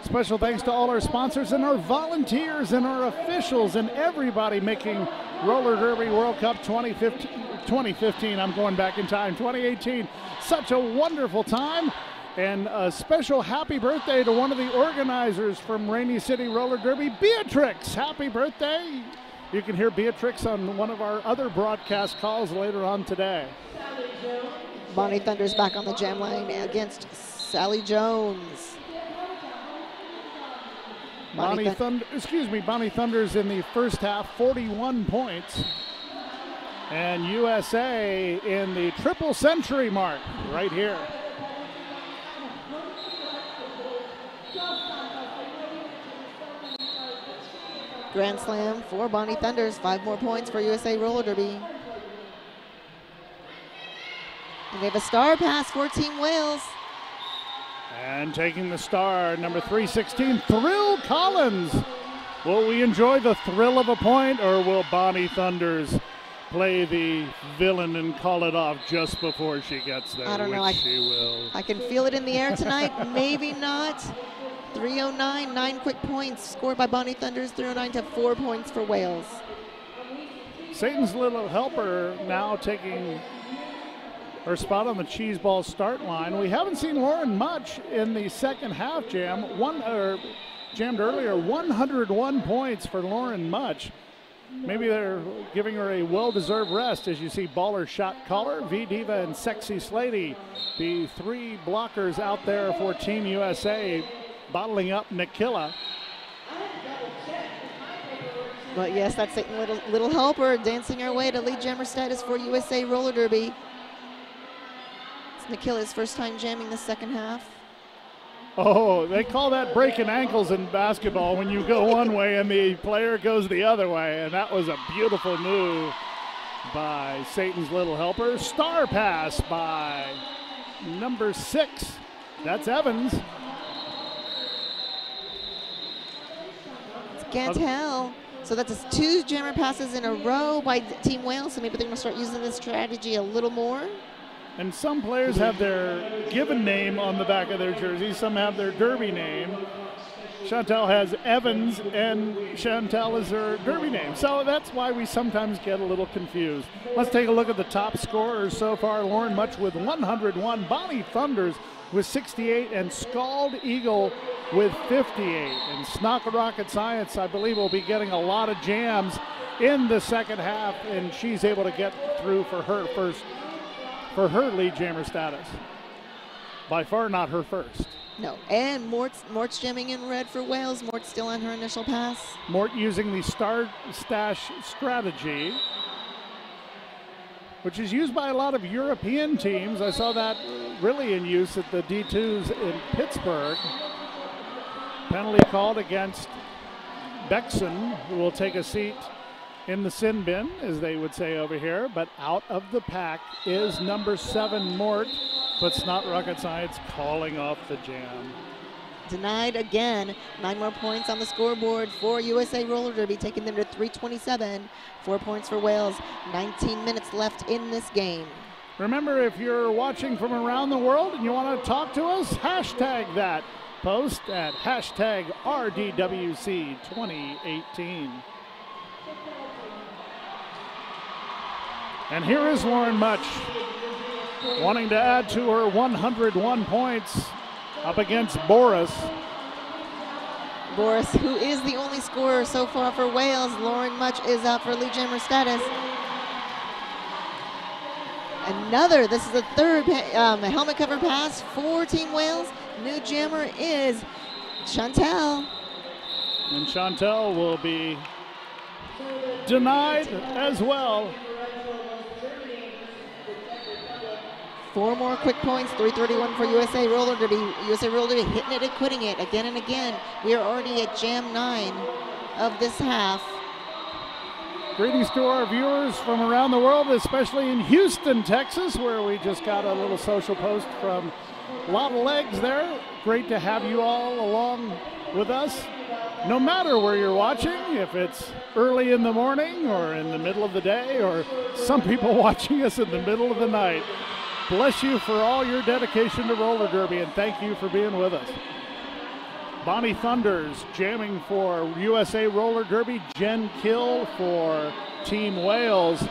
Special thanks to all our sponsors and our volunteers and our officials and everybody making Roller Derby World Cup 2015, I'm going back in time, 2018, such a wonderful time. And a special happy birthday to one of the organizers from Rainy City Roller Derby, Beatrix. Happy birthday. You can hear Beatrix on one of our other broadcast calls later on today. Bonnie Thunder's back on the jam line against Sally Jones. Bonnie Thunder's in the first half, 41 points. And USA in the triple century mark right here. Grand slam for Bonnie Thunders, 5 more points for USA Roller Derby. And they have a star pass for Team Wales. And taking the star, number 316, Thrill Collins. Will we enjoy the thrill of a point, or will Bonnie Thunders play the villain and call it off just before she gets there? I don't know. She will. I can feel it in the air tonight. Maybe not. 309, 9 quick points scored by Bonnie Thunders. 309 to 4 points for Wales. Satan's Little Helper now taking her spot on the cheese ball start line. We haven't seen Lauren much in the second half jammed earlier. 101 points for Lauren Much. Maybe they're giving her a well-deserved rest. As you see, Baller Shot Caller, V-Diva, and Sexy Slady, the 3 blockers out there for Team USA, bottling up Nikilla. But yes, that's Satan Little Helper dancing our way to lead jammer status for USA Roller Derby. It's Nikilla's first time jamming the second half. Oh, they call that breaking ankles in basketball when you go one way and the player goes the other way. And that was a beautiful move by Satan's Little Helper. Star pass by number 6. That's Evans. It's Gantel. So that's 2 jammer passes in a row by Team Wales. So maybe they're going to start using this strategy a little more. And some players have their given name on the back of their jersey. Some have their derby name. Chantel has Evans, and Chantel is her derby name. So that's why we sometimes get a little confused. Let's take a look at the top scorers so far. Lauren Much with 101, Bonnie Thunders with 68, and Scald Eagle with 58. And Snock Rocket Science, I believe, will be getting a lot of jams in the second half, and she's able to get through for her lead jammer status. By far not her first. No, and Mort's jamming in red for Wales. Mort's still on her initial pass. Mort using the Star Stash strategy, which is used by a lot of European teams. I saw that really in use at the D2s in Pittsburgh. Penalty called against Bexon, who will take a seat in the sin bin, as they would say over here. But out of the pack is number 7, Mort, but it's not rocket science calling off the jam. Denied again. 9 more points on the scoreboard for USA Roller Derby, taking them to 327. 4 points for Wales. 19 minutes left in this game. Remember, if you're watching from around the world and you want to talk to us, hashtag that post at hashtag RDWC 2018. And here is Lauren Much, wanting to add to her 101 points up against Boris. Boris, who is the only scorer so far for Wales. Lauren Much is out for lead jammer status. This is the 3rd helmet cover pass for Team Wales. New jammer is Chantel. And Chantel will be denied as well. 4 more quick points, 331 for USA Roller Derby. USA Roller Derby hitting it and quitting it again and again. We are already at jam 9 of this half. Greetings to our viewers from around the world, especially in Houston, Texas, where we just got a little social post from a lot of legs there. Great to have you all along with us. No matter where you're watching, if it's early in the morning or in the middle of the day, or some people watching us in the middle of the night. Bless you for all your dedication to roller derby, and thank you for being with us. Bonnie Thunders jamming for USA Roller Derby. Jen Kill for Team Wales.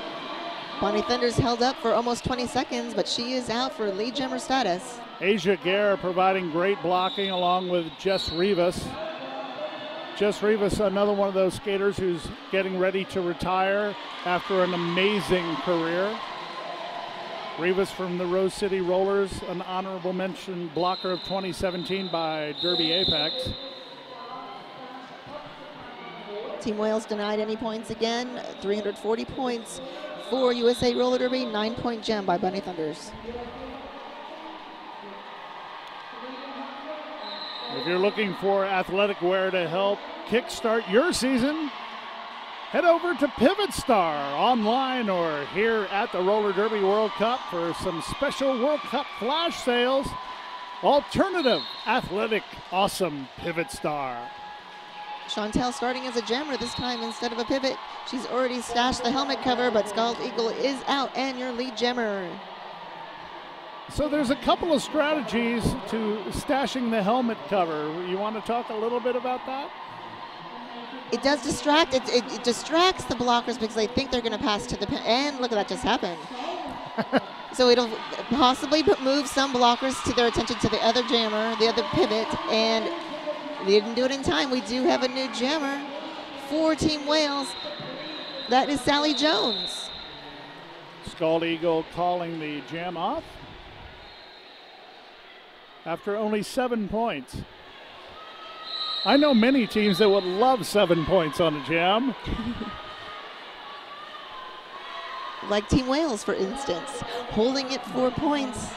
Bonnie Thunders held up for almost 20 seconds, but she is out for lead jammer status. Asia Gare providing great blocking along with Jess Rivas. Jess Rivas, another one of those skaters who's getting ready to retire after an amazing career. Rivas from the Rose City Rollers, an honorable mention blocker of 2017 by Derby Apex. Team Wales denied any points again. 340 points for USA Roller Derby. 9-point gem by Bonnie Thunders. If you're looking for athletic wear to help kickstart your season, head over to Pivot Star online or here at the Roller Derby World Cup for some special World Cup flash sales. Alternative, athletic, awesome Pivot Star. Chantel starting as a jammer this time instead of a pivot. She's already stashed the helmet cover, but Scald Eagle is out and your lead jammer. So there's a couple of strategies to stashing the helmet cover. You want to talk a little bit about that? It does distract. It distracts the blockers because they think they're going to pass to the pin. And look at that just happened. So it'll possibly move some blockers to their attention to the other jammer, the other pivot, and they didn't do it in time. We do have a new jammer for Team Wales. That is Sally Jones. Scald Eagle calling the jam off after only 7 points. I know many teams that would love 7 points on a jam. Like Team Wales, for instance, holding it 4 points.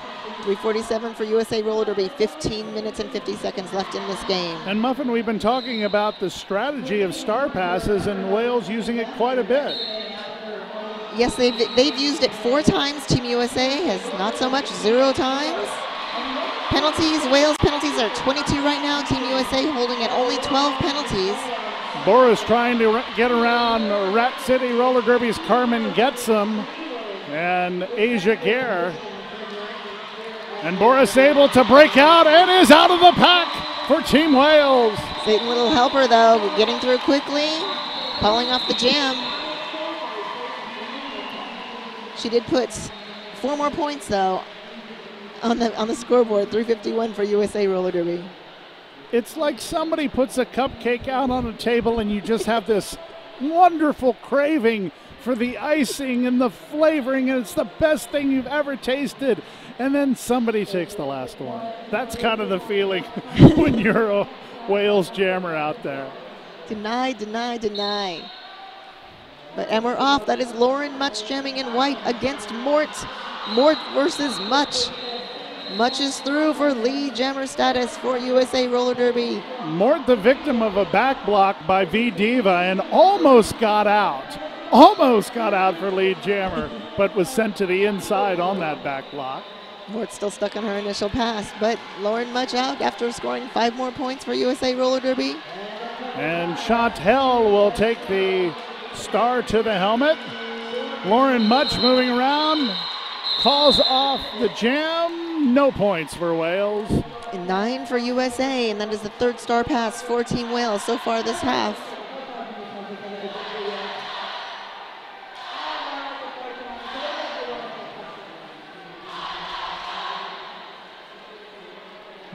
3:47 for USA Roller Derby, 15 minutes and 50 seconds left in this game. And Muffin, we've been talking about the strategy of star passes and Wales using it quite a bit. Yes, they've used it 4 times. Team USA has not so much, 0 times. Penalties, Wales penalties are 22 right now. Team USA holding at only 12 penalties. Boris trying to get around Rat City Roller Derby's Carmen Getsum and Asia Gare. And Boris able to break out and is out of the pack for Team Wales. Satan Little helper though, getting through quickly, pulling off the jam. She did put 4 more points though on the scoreboard. 3:51 for USA Roller Derby. It's like somebody puts a cupcake out on a table and you just have this wonderful craving for the icing and the flavoring, and it's the best thing you've ever tasted. And then somebody takes the last one. That's kind of the feeling when you're a Wales jammer out there. Deny, deny, deny. And we're off. That is Lauren Much jamming in white against Mort. Mort versus Much. Much is through for lead jammer status for USA Roller Derby. Mort the victim of a back block by V Diva and almost got out. Almost got out for lead jammer, but was sent to the inside on that back block. Mort's still stuck on her initial pass, but Lauren Much out after scoring 5 more points for USA Roller Derby. And Chantel will take the star to the helmet. Lauren Much moving around, calls off the jam. No points for Wales. And 9 for USA, and that is the 3rd star pass for Team Wales so far this half.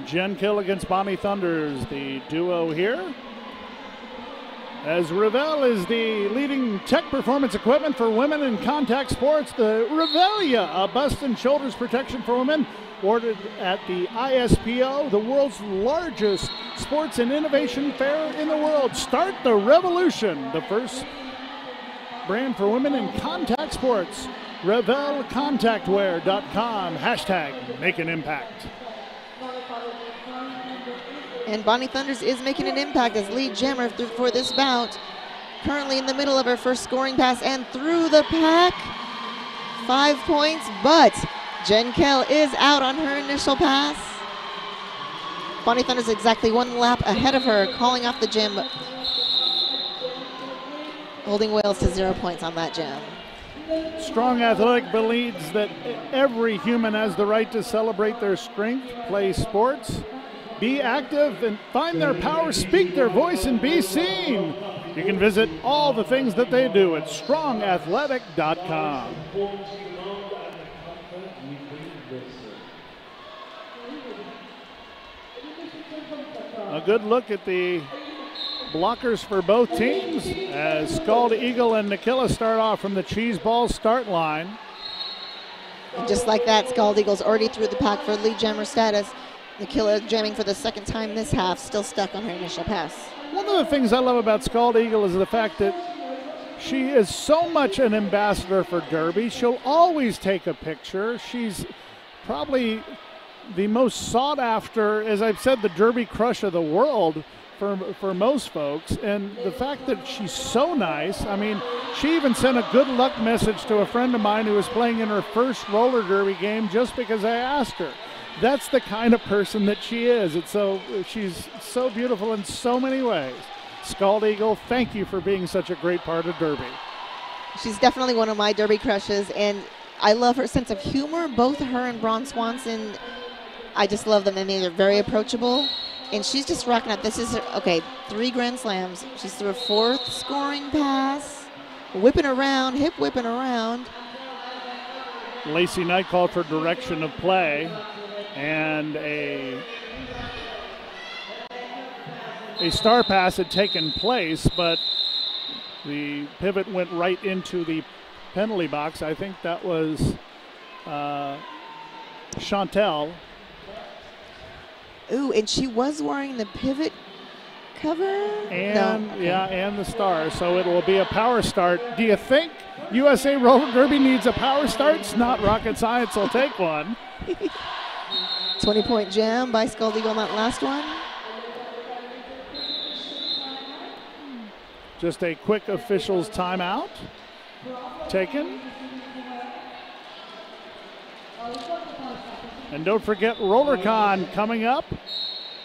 Jen Kill against Bonnie Thunders, the duo here. As Revell is the leading tech performance equipment for women in contact sports, the Revelia, a bust and shoulders protection for women, ordered at the ISPO, the world's largest sports and innovation fair in the world. Start the revolution, the first brand for women in contact sports. RevelContactwear.com, hashtag make an impact. And Bonnie Thunders is making an impact as lead jammer for this bout. Currently in the middle of her first scoring pass and through the pack. 5 points, but Jen Kell is out on her initial pass. Bonnie Thunders exactly 1 lap ahead of her, calling off the jam, holding Wales to 0 points on that jam. Strong Athletic believes that every human has the right to celebrate their strength, play sports, be active and find their power, speak their voice, and be seen. You can visit all the things that they do at strongathletic.com. A good look at the blockers for both teams as Scald Eagle and Nikilla start off from the cheese ball start line. And just like that, Scald Eagle's already through the pack for lead jammer status. Nikilla jamming for the second time this half, still stuck on her initial pass. One of the things I love about Scald Eagle is the fact that she is so much an ambassador for Derby. She'll always take a picture. She's probably the most sought after, as I've said, the Derby crush of the world for most folks. And the fact that she's so nice, I mean, she even sent a good luck message to a friend of mine who was playing in her first roller derby game just because I asked her. That's the kind of person that she is. She's so beautiful in so many ways. Scald Eagle, thank you for being such a great part of Derby. She's definitely one of my Derby crushes, and I love her sense of humor. Both her and Braun Swanson, I just love them, and they're very approachable. And she's just rocking up. This is her, 3 Grand Slams. She's through a 4th scoring pass, whipping around, hip whipping around. Lacey Knight called for direction of play, and a star pass had taken place, but the pivot went right into the penalty box. I think that was Chantel. Ooh, and she was wearing the pivot cover? And no. Okay. Yeah, and the star. So it will be a power start. Do you think USA Roller Derby needs a power start? It's not rocket science. Will take one. 20-point jam by Scald Eagle on that last one. Just a quick officials timeout taken. And don't forget RollerCon coming up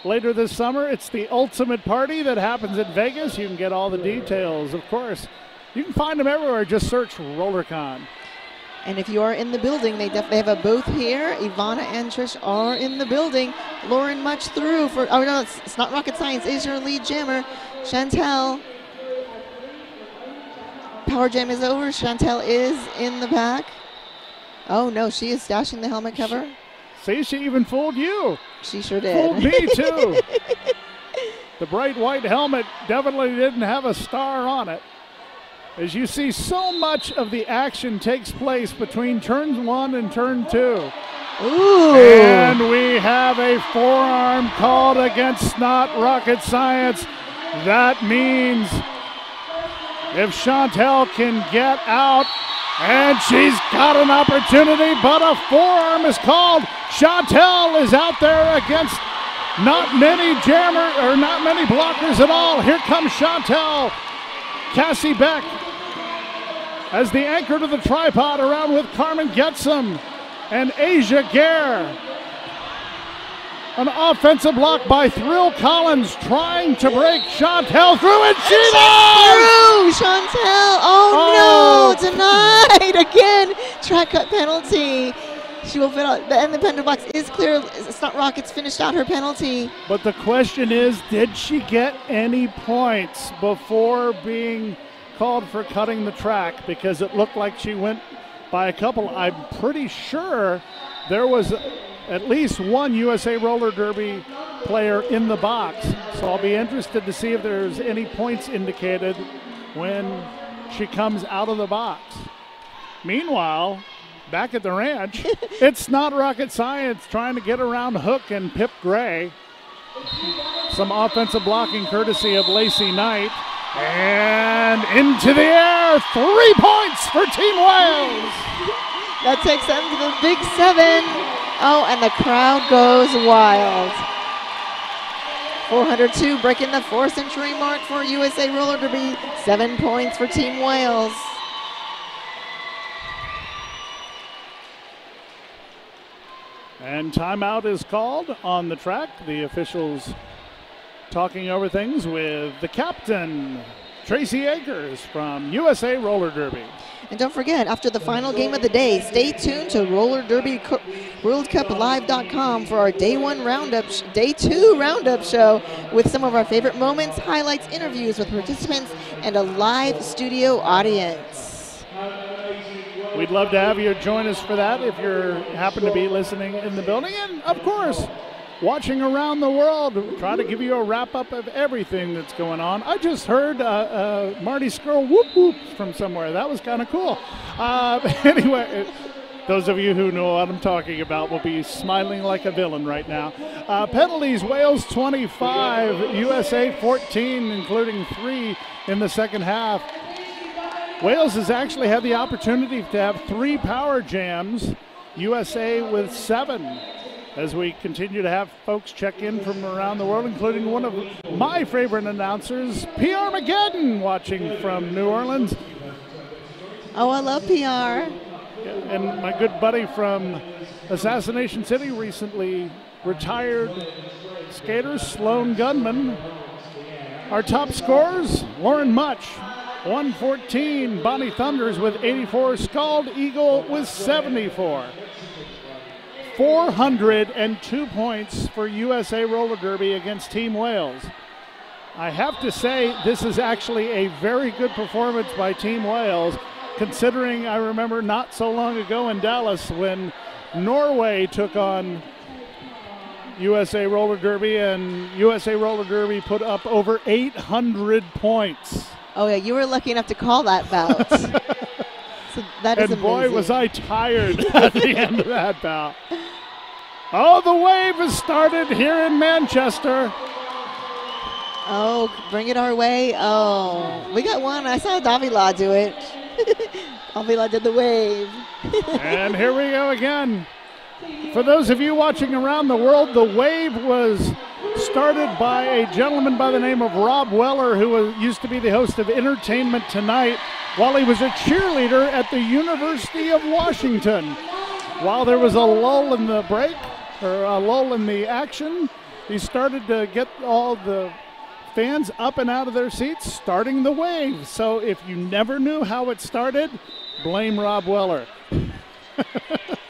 later this summer. It's the ultimate party that happens in Vegas. You can get all the details, of course. You can find them everywhere. Just search RollerCon. And if you are in the building, they have a booth here. Ivana and Trish are in the building. Lauren much through for, oh no, it's not rocket science, is your lead jammer. Chantel. Power jam is over. Chantel is in the back. Oh no, she is stashing the helmet cover. See, she even fooled you. She sure did. Fooled me too. The bright white helmet definitely didn't have a star on it. As you see, so much of the action takes place between turn 1 and turn 2. Ooh. And we have a forearm called against Not Rocket Science. That means if Chantel can get out, and she's got an opportunity, but a forearm is called. Chantel is out there against not many blockers at all. Here comes Chantel. Cassie Beck as the anchor to the tripod, around with Carmen Getzem and Asia Gare. An offensive block by Thrill Collins, trying to break Chantel through, and she does! Through Chantel. Oh no, denied again. Track cut penalty. She will fit out. The end of the penalty box is clear. It's not Rockets finished out her penalty. But the question is, did she get any points before being called for cutting the track? Because it looked like she went by a couple. I'm pretty sure there was at least one USA Roller Derby player in the box. So I'll be interested to see if there's any points indicated when she comes out of the box. Meanwhile, back at the ranch, it's Not Rocket Science trying to get around Hook and Pip Gray. Some offensive blocking courtesy of Lacey Knight. And into the air, 3 points for Team Wales. That takes them to the Big 7. Oh, and the crowd goes wild. 402 breaking the 4th century mark for USA Roller Derby. 7 points for Team Wales. And timeout is called on the track. The officials talking over things with the captain, Tracy Akers from USA Roller Derby. And don't forget, after the final game of the day, stay tuned to Roller Derby World Cup Live.com for our day 2 roundup show with some of our favorite moments, highlights, interviews with participants, and a live studio audience. We'd love to have you join us for that if you happen to be listening in the building. And, of course, watching around the world, try to give you a wrap-up of everything that's going on. I just heard Marty Skrull whoop whoop from somewhere. That was kind of cool. Anyway, those of you who know what I'm talking about will be smiling like a villain right now. Penalties, Wales 25, USA 14, including 3 in the second half. Wales has actually had the opportunity to have 3 power jams, USA with 7. As we continue to have folks check in from around the world, including one of my favorite announcers, PR McGedden, watching from New Orleans. Oh, I love PR. And my good buddy from Assassination City, recently retired skater Sloan Gunman. Our top scorers, Lauren Much, 114. Bonnie Thunders with 84. Scald Eagle with 74. 402 points for USA Roller Derby against Team Wales. I have to say, this is actually a very good performance by Team Wales, considering I remember not so long ago in Dallas when Norway took on USA Roller Derby, and USA Roller Derby put up over 800 points. Oh yeah, you were lucky enough to call that bout. So that is and amazing. Boy, was I tired at the end of that bout. Oh, the wave has started here in Manchester. Oh, bring it our way. Oh, we got one. I saw Davila do it. Davila did the wave. And here we go again. For those of you watching around the world, the wave was started by a gentleman by the name of Rob Weller, who used to be the host of Entertainment Tonight while he was a cheerleader at the University of Washington. While there was a lull in the break, or a lull in the action, he started to get all the fans up and out of their seats, starting the wave. So if you never knew how it started, blame Rob Weller.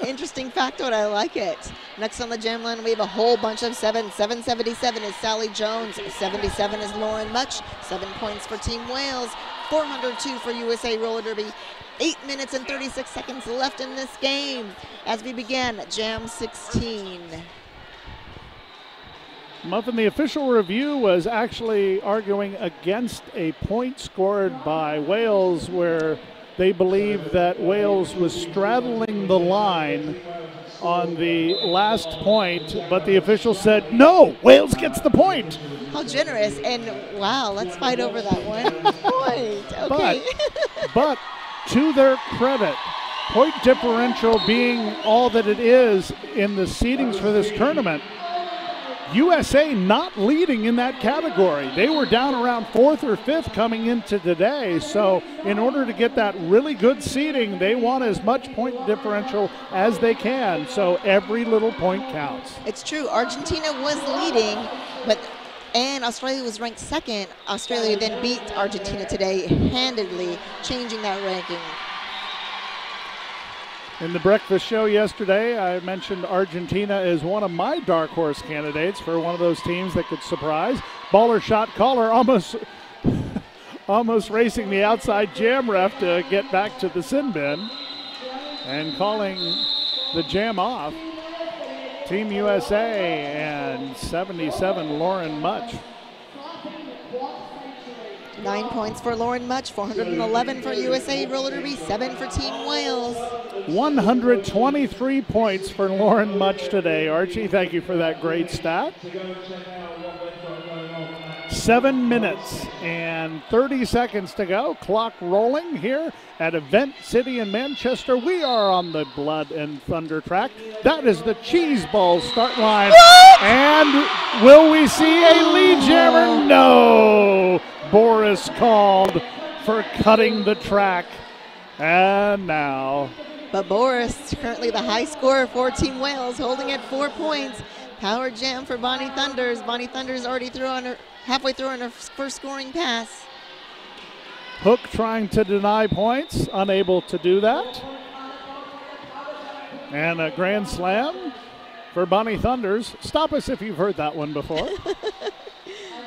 Interesting factoid, I like it. Next on the jam line, we have a whole bunch of 7. 777 is Sally Jones. 77 is Lauren Much. 7 points for Team Wales. 402 for USA Roller Derby. 8 minutes and 36 seconds left in this game as we begin Jam 16. Muffin, the official review was actually arguing against a point scored by Wales where they believe that Wales was straddling the line on the last point, but the official said, no, Wales gets the point. How generous, and wow, let's fight over that one point. Okay. But to their credit, point differential being all that it is in the seedings for this tournament, USA not leading in that category. They were down around 4th or 5th coming into today. So in order to get that really good seeding, they want as much point differential as they can. So every little point counts. It's true. Argentina was leading, and Australia was ranked 2nd. Australia then beat Argentina today handedly, changing that ranking. In the breakfast show yesterday, I mentioned Argentina is one of my dark horse candidates for one of those teams that could surprise. Baller shot caller almost racing the outside jam ref to get back to the sin bin and calling the jam off. Team USA and 77 Lauren Much. 9 points for Lauren Much, 411 for USA Roller Derby, 7 for Team Wales. 123 points for Lauren Much today. Archie, thank you for that great stat. 7 minutes and 30 seconds to go. Clock rolling here at Event City in Manchester. We are on the Blood and Thunder track. That is the Cheese Ball start line. What? And will we see a lead jammer? No. Boris called for cutting the track. And now. But Boris, currently the high scorer for Team Wales, holding at 4 points. Power jam for Bonnie Thunders. Bonnie Thunders already halfway through on her first scoring pass. Hook trying to deny points, unable to do that. And a grand slam for Bonnie Thunders. Stop us if you've heard that one before.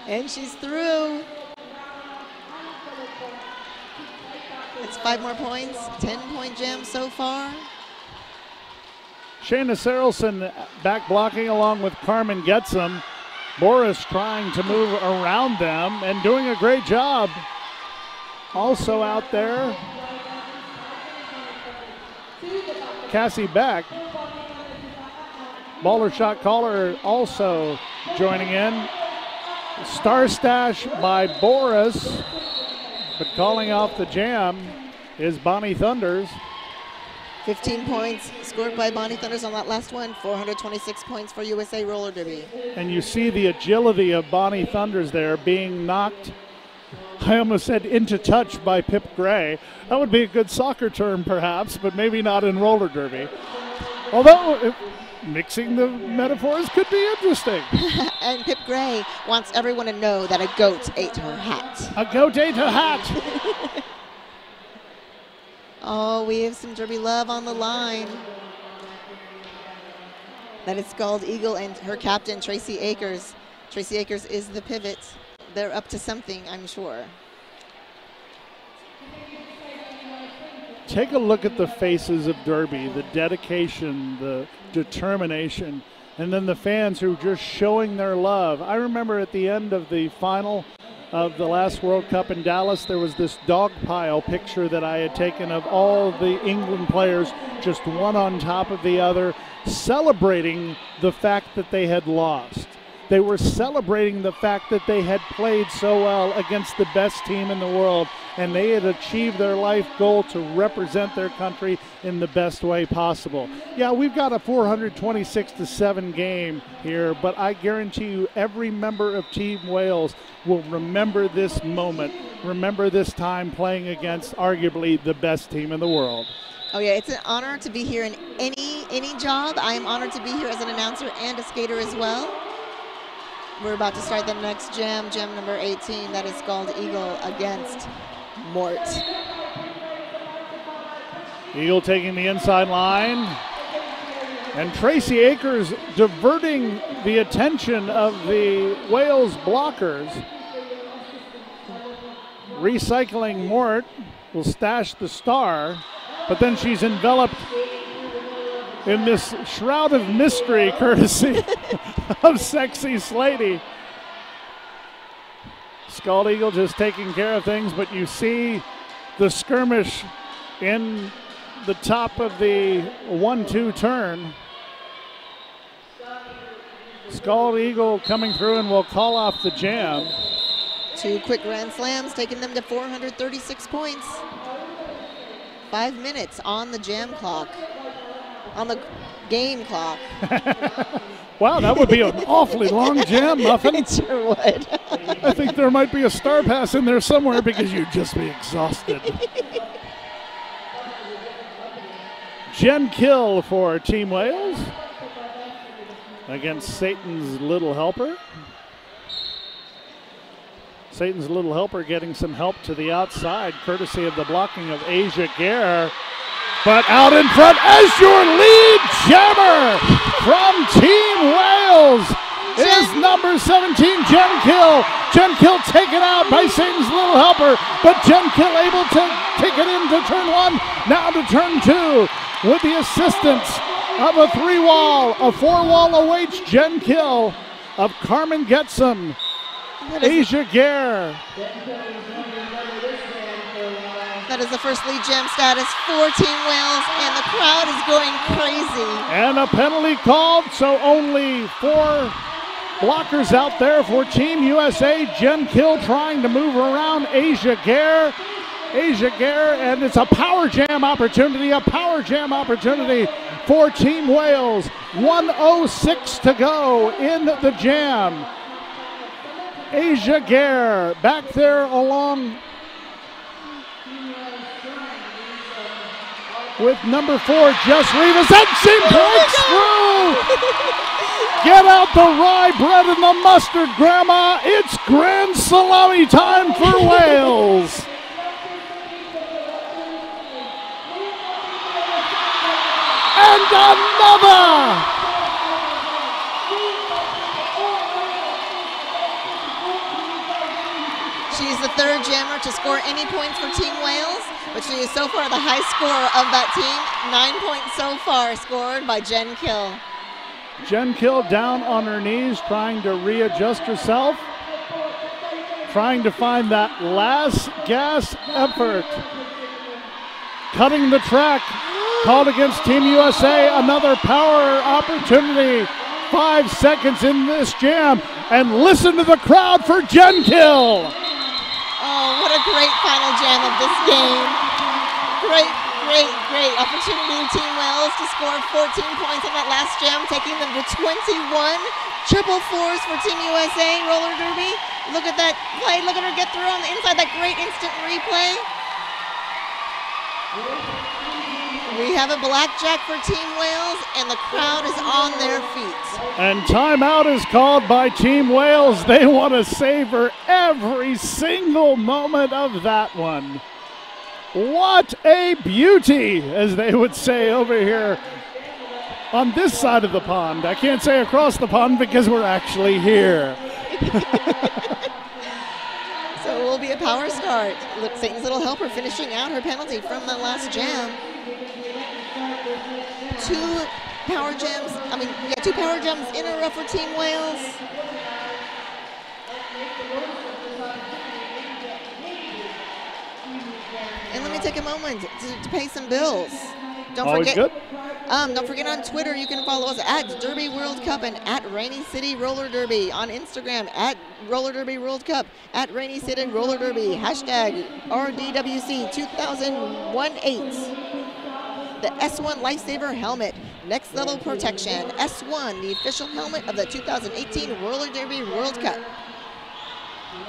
And she's through. It's 5 more points, 10-point jam so far. Shayna Sarelson back blocking along with Carmen Getzem. Boris trying to move around them and doing a great job. Also out there, Cassie Beck. Baller shot caller also joining in. Star stash by Boris, but calling off the jam is Bonnie Thunders. 15 points scored by Bonnie Thunders on that last one. 426 points for USA Roller Derby. And you see the agility of Bonnie Thunders there being knocked, I almost said into touch, by Pip Gray. That would be a good soccer term perhaps, but maybe not in roller derby. Although mixing the metaphors could be interesting. And Pip Gray wants everyone to know that a goat ate her hat. A goat ate her hat. Oh, we have some Derby love on the line. That is Scald Eagle and her captain, Tracy Akers. Tracy Akers is the pivot. They're up to something, I'm sure. Take a look at the faces of Derby, the dedication, the determination, and then the fans who are just showing their love. I remember at the end of the final of the last World Cup in Dallas, there was this dog pile picture that I had taken of all the England players, just one on top of the other, celebrating the fact that they had lost. They were celebrating the fact that they had played so well against the best team in the world, and they had achieved their life goal to represent their country in the best way possible. Yeah, we've got a 426-7 game here, but I guarantee you every member of Team Wales will remember this moment, remember this time playing against arguably the best team in the world. Oh yeah, it's an honor to be here in any job. I am honored to be here as an announcer and a skater as well. We're about to start the next jam, jam number 18. That is Scald Eagle against Mort. Eagle taking the inside line. And Tracy Akers diverting the attention of the Wales blockers. Recycling Mort will stash the star, but then she's enveloped in this shroud of mystery courtesy of Sexy Slady. Scald Eagle just taking care of things, but you see the skirmish in the top of the 1-2 turn. Scald Eagle coming through and will call off the jam. 2 quick grand slams, taking them to 436 points. 5 minutes on the jam clock. On the game clock. Wow, that would be an awfully long jam, Muffin. It sure would. I think there might be a star pass in there somewhere because you'd just be exhausted. Jen Kill for Team Wales against Satan's Little Helper. Satan's Little Helper getting some help to the outside, courtesy of the blocking of Asia Gare. But out in front as your lead jammer from Team Wales is number 17, Jen Kill. Jen Kill taken out by Satan's Little Helper, but Jen Kill able to take it into turn 1, now to turn 2 with the assistance of a 3-wall. A 4-wall awaits Jen Kill of Carmen Getzem, Asia Gare. That is the first lead jam status for Team Wales, and the crowd is going crazy. And a penalty called, so only 4 blockers out there for Team USA. Jen Kill trying to move around Asia Gare. Asia Gare, and it's a power jam opportunity for Team Wales. 1:06 to go in the jam. Asia Gare back there along with number 4, Jess Rivas, and she breaks through! Get out the rye bread and the mustard, Grandma. It's grand salami time for Wales. and another! She's the third jammer to score any points for Team Wales, but she is so far the high scorer of that team. 9 points so far scored by Jen Kill. Jen Kill down on her knees, trying to readjust herself, trying to find that last gas effort. Cutting the track, called against Team USA, another power opportunity. 5 seconds in this jam, and listen to the crowd for Jen Kill. Oh, what a great final jam of this game. Great opportunity for Team Wales to score 14 points on that last jam, taking them to 21. Triple fours for Team USA roller derby. Look at that play. Look at her get through on the inside. That great instant replay. We have a blackjack for Team Wales, and the crowd is on their feet. And timeout is called by Team Wales. They want to savor every single moment of that one. What a beauty, as they would say over here on this side of the pond. I can't say across the pond because we're actually here. So it will be a power start. Look, Satan's Little Helper finishing out her penalty from the last jam. Two power jams in a row for Team Wales. And let me take a moment to pay some bills. Don't forget on Twitter, you can follow us at Derby World Cup and at Rainy City Roller Derby. On Instagram, at Roller Derby World Cup, at Rainy City Roller Derby, hashtag RDWC 2018. The S1 Lifesaver Helmet, next level protection. S1, the official helmet of the 2018 Roller Derby World Cup.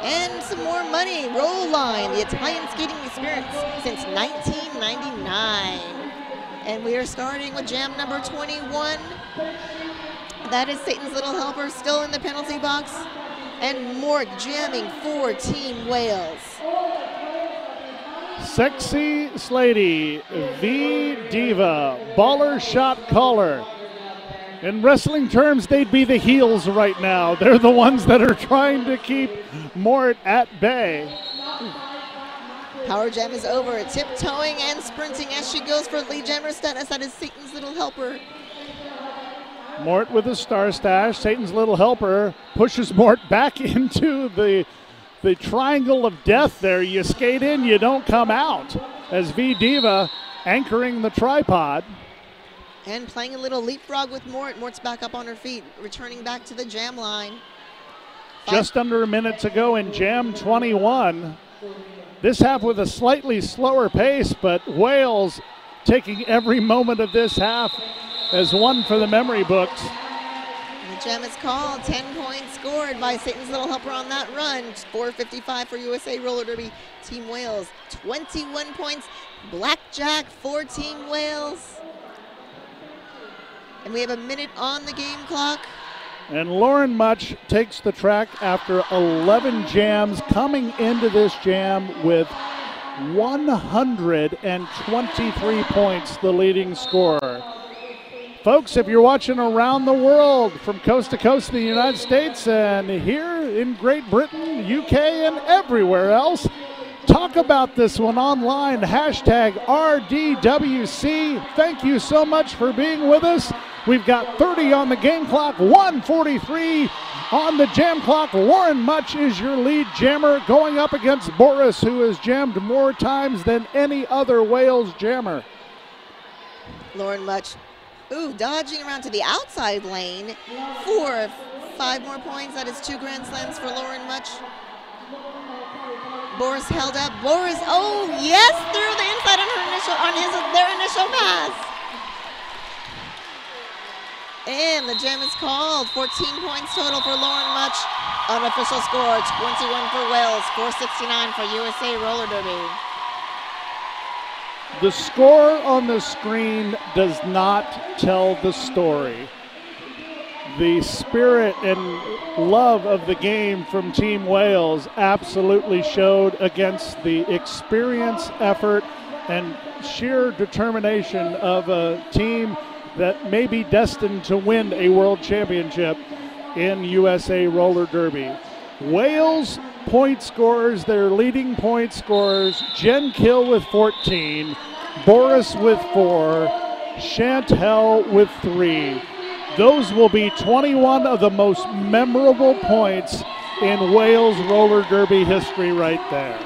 And some more money, Roll Line, the Italian skating experience since 1999. And we are starting with jam number 21. That is Satan's Little Helper still in the penalty box. And more jamming for Team Wales. Sexy Slady, V Diva, baller shot caller. In wrestling terms, they'd be the heels right now. They're the ones that are trying to keep Mort at bay. Power jam is over. Tiptoeing and sprinting as she goes for lead jammer status. That is Satan's Little Helper. Mort with a star stash. Satan's Little Helper pushes Mort back into the triangle of death there. You skate in, you don't come out. As V Diva anchoring the tripod. And playing a little leapfrog with Mort. Mort's back up on her feet, returning back to the jam line. Just under a minute to go in jam 21. This half with a slightly slower pace, but Wales taking every moment of this half as one for the memory books. The jam is called. 10 points scored by Satan's Little Helper on that run. 4:55 for USA Roller Derby Team Wales. 21 points. Blackjack for Team Wales. And we have a minute on the game clock. And Lauren Much takes the track after 11 jams, coming into this jam with 123 points, the leading scorer. Folks, if you're watching around the world, from coast to coast in the United States and here in Great Britain, UK, and everywhere else, talk about this one online, hashtag RDWC. Thank you so much for being with us. We've got 30 on the game clock, 1:43 on the jam clock. Lauren Much is your lead jammer, going up against Boris, who has jammed more times than any other Wales jammer. Lauren Much, dodging around to the outside lane for 5 more points. That is 2 Grand Slams for Lauren Much. Boris held up. Boris, yes, through the inside on their initial pass. And the jam is called. 14 points total for Lauren Much. Unofficial score, 21 for Wales, 469 for USA Roller Derby. The score on the screen does not tell the story. The spirit and love of the game from Team Wales absolutely showed against the experience, effort, and sheer determination of a team that may be destined to win a world championship in USA Roller Derby. Wales point scorers, their leading point scorers, Jen Kill with 14, Boris with 4, Chantel with 3. Those will be 21 of the most memorable points in Wales roller derby history right there.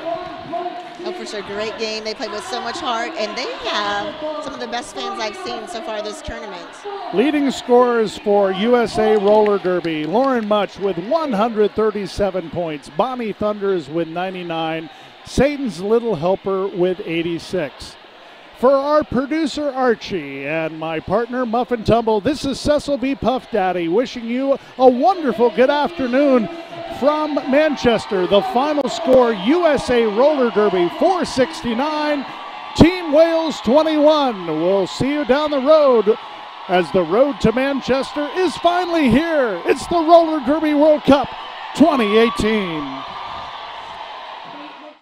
Oh, for sure, great game. They played with so much heart, and they have some of the best fans I've seen so far this tournament. Leading scorers for USA Roller Derby, Lauren Much with 137 points, Bonnie Thunders with 99, Satan's Little Helper with 86. For our producer Archie and my partner Muffin Tumble, this is Cecil B. Puff Daddy wishing you a wonderful good afternoon from Manchester. The final score, USA Roller Derby 469, Team Wales 21. We'll see you down the road as the road to Manchester is finally here. It's the Roller Derby World Cup 2018.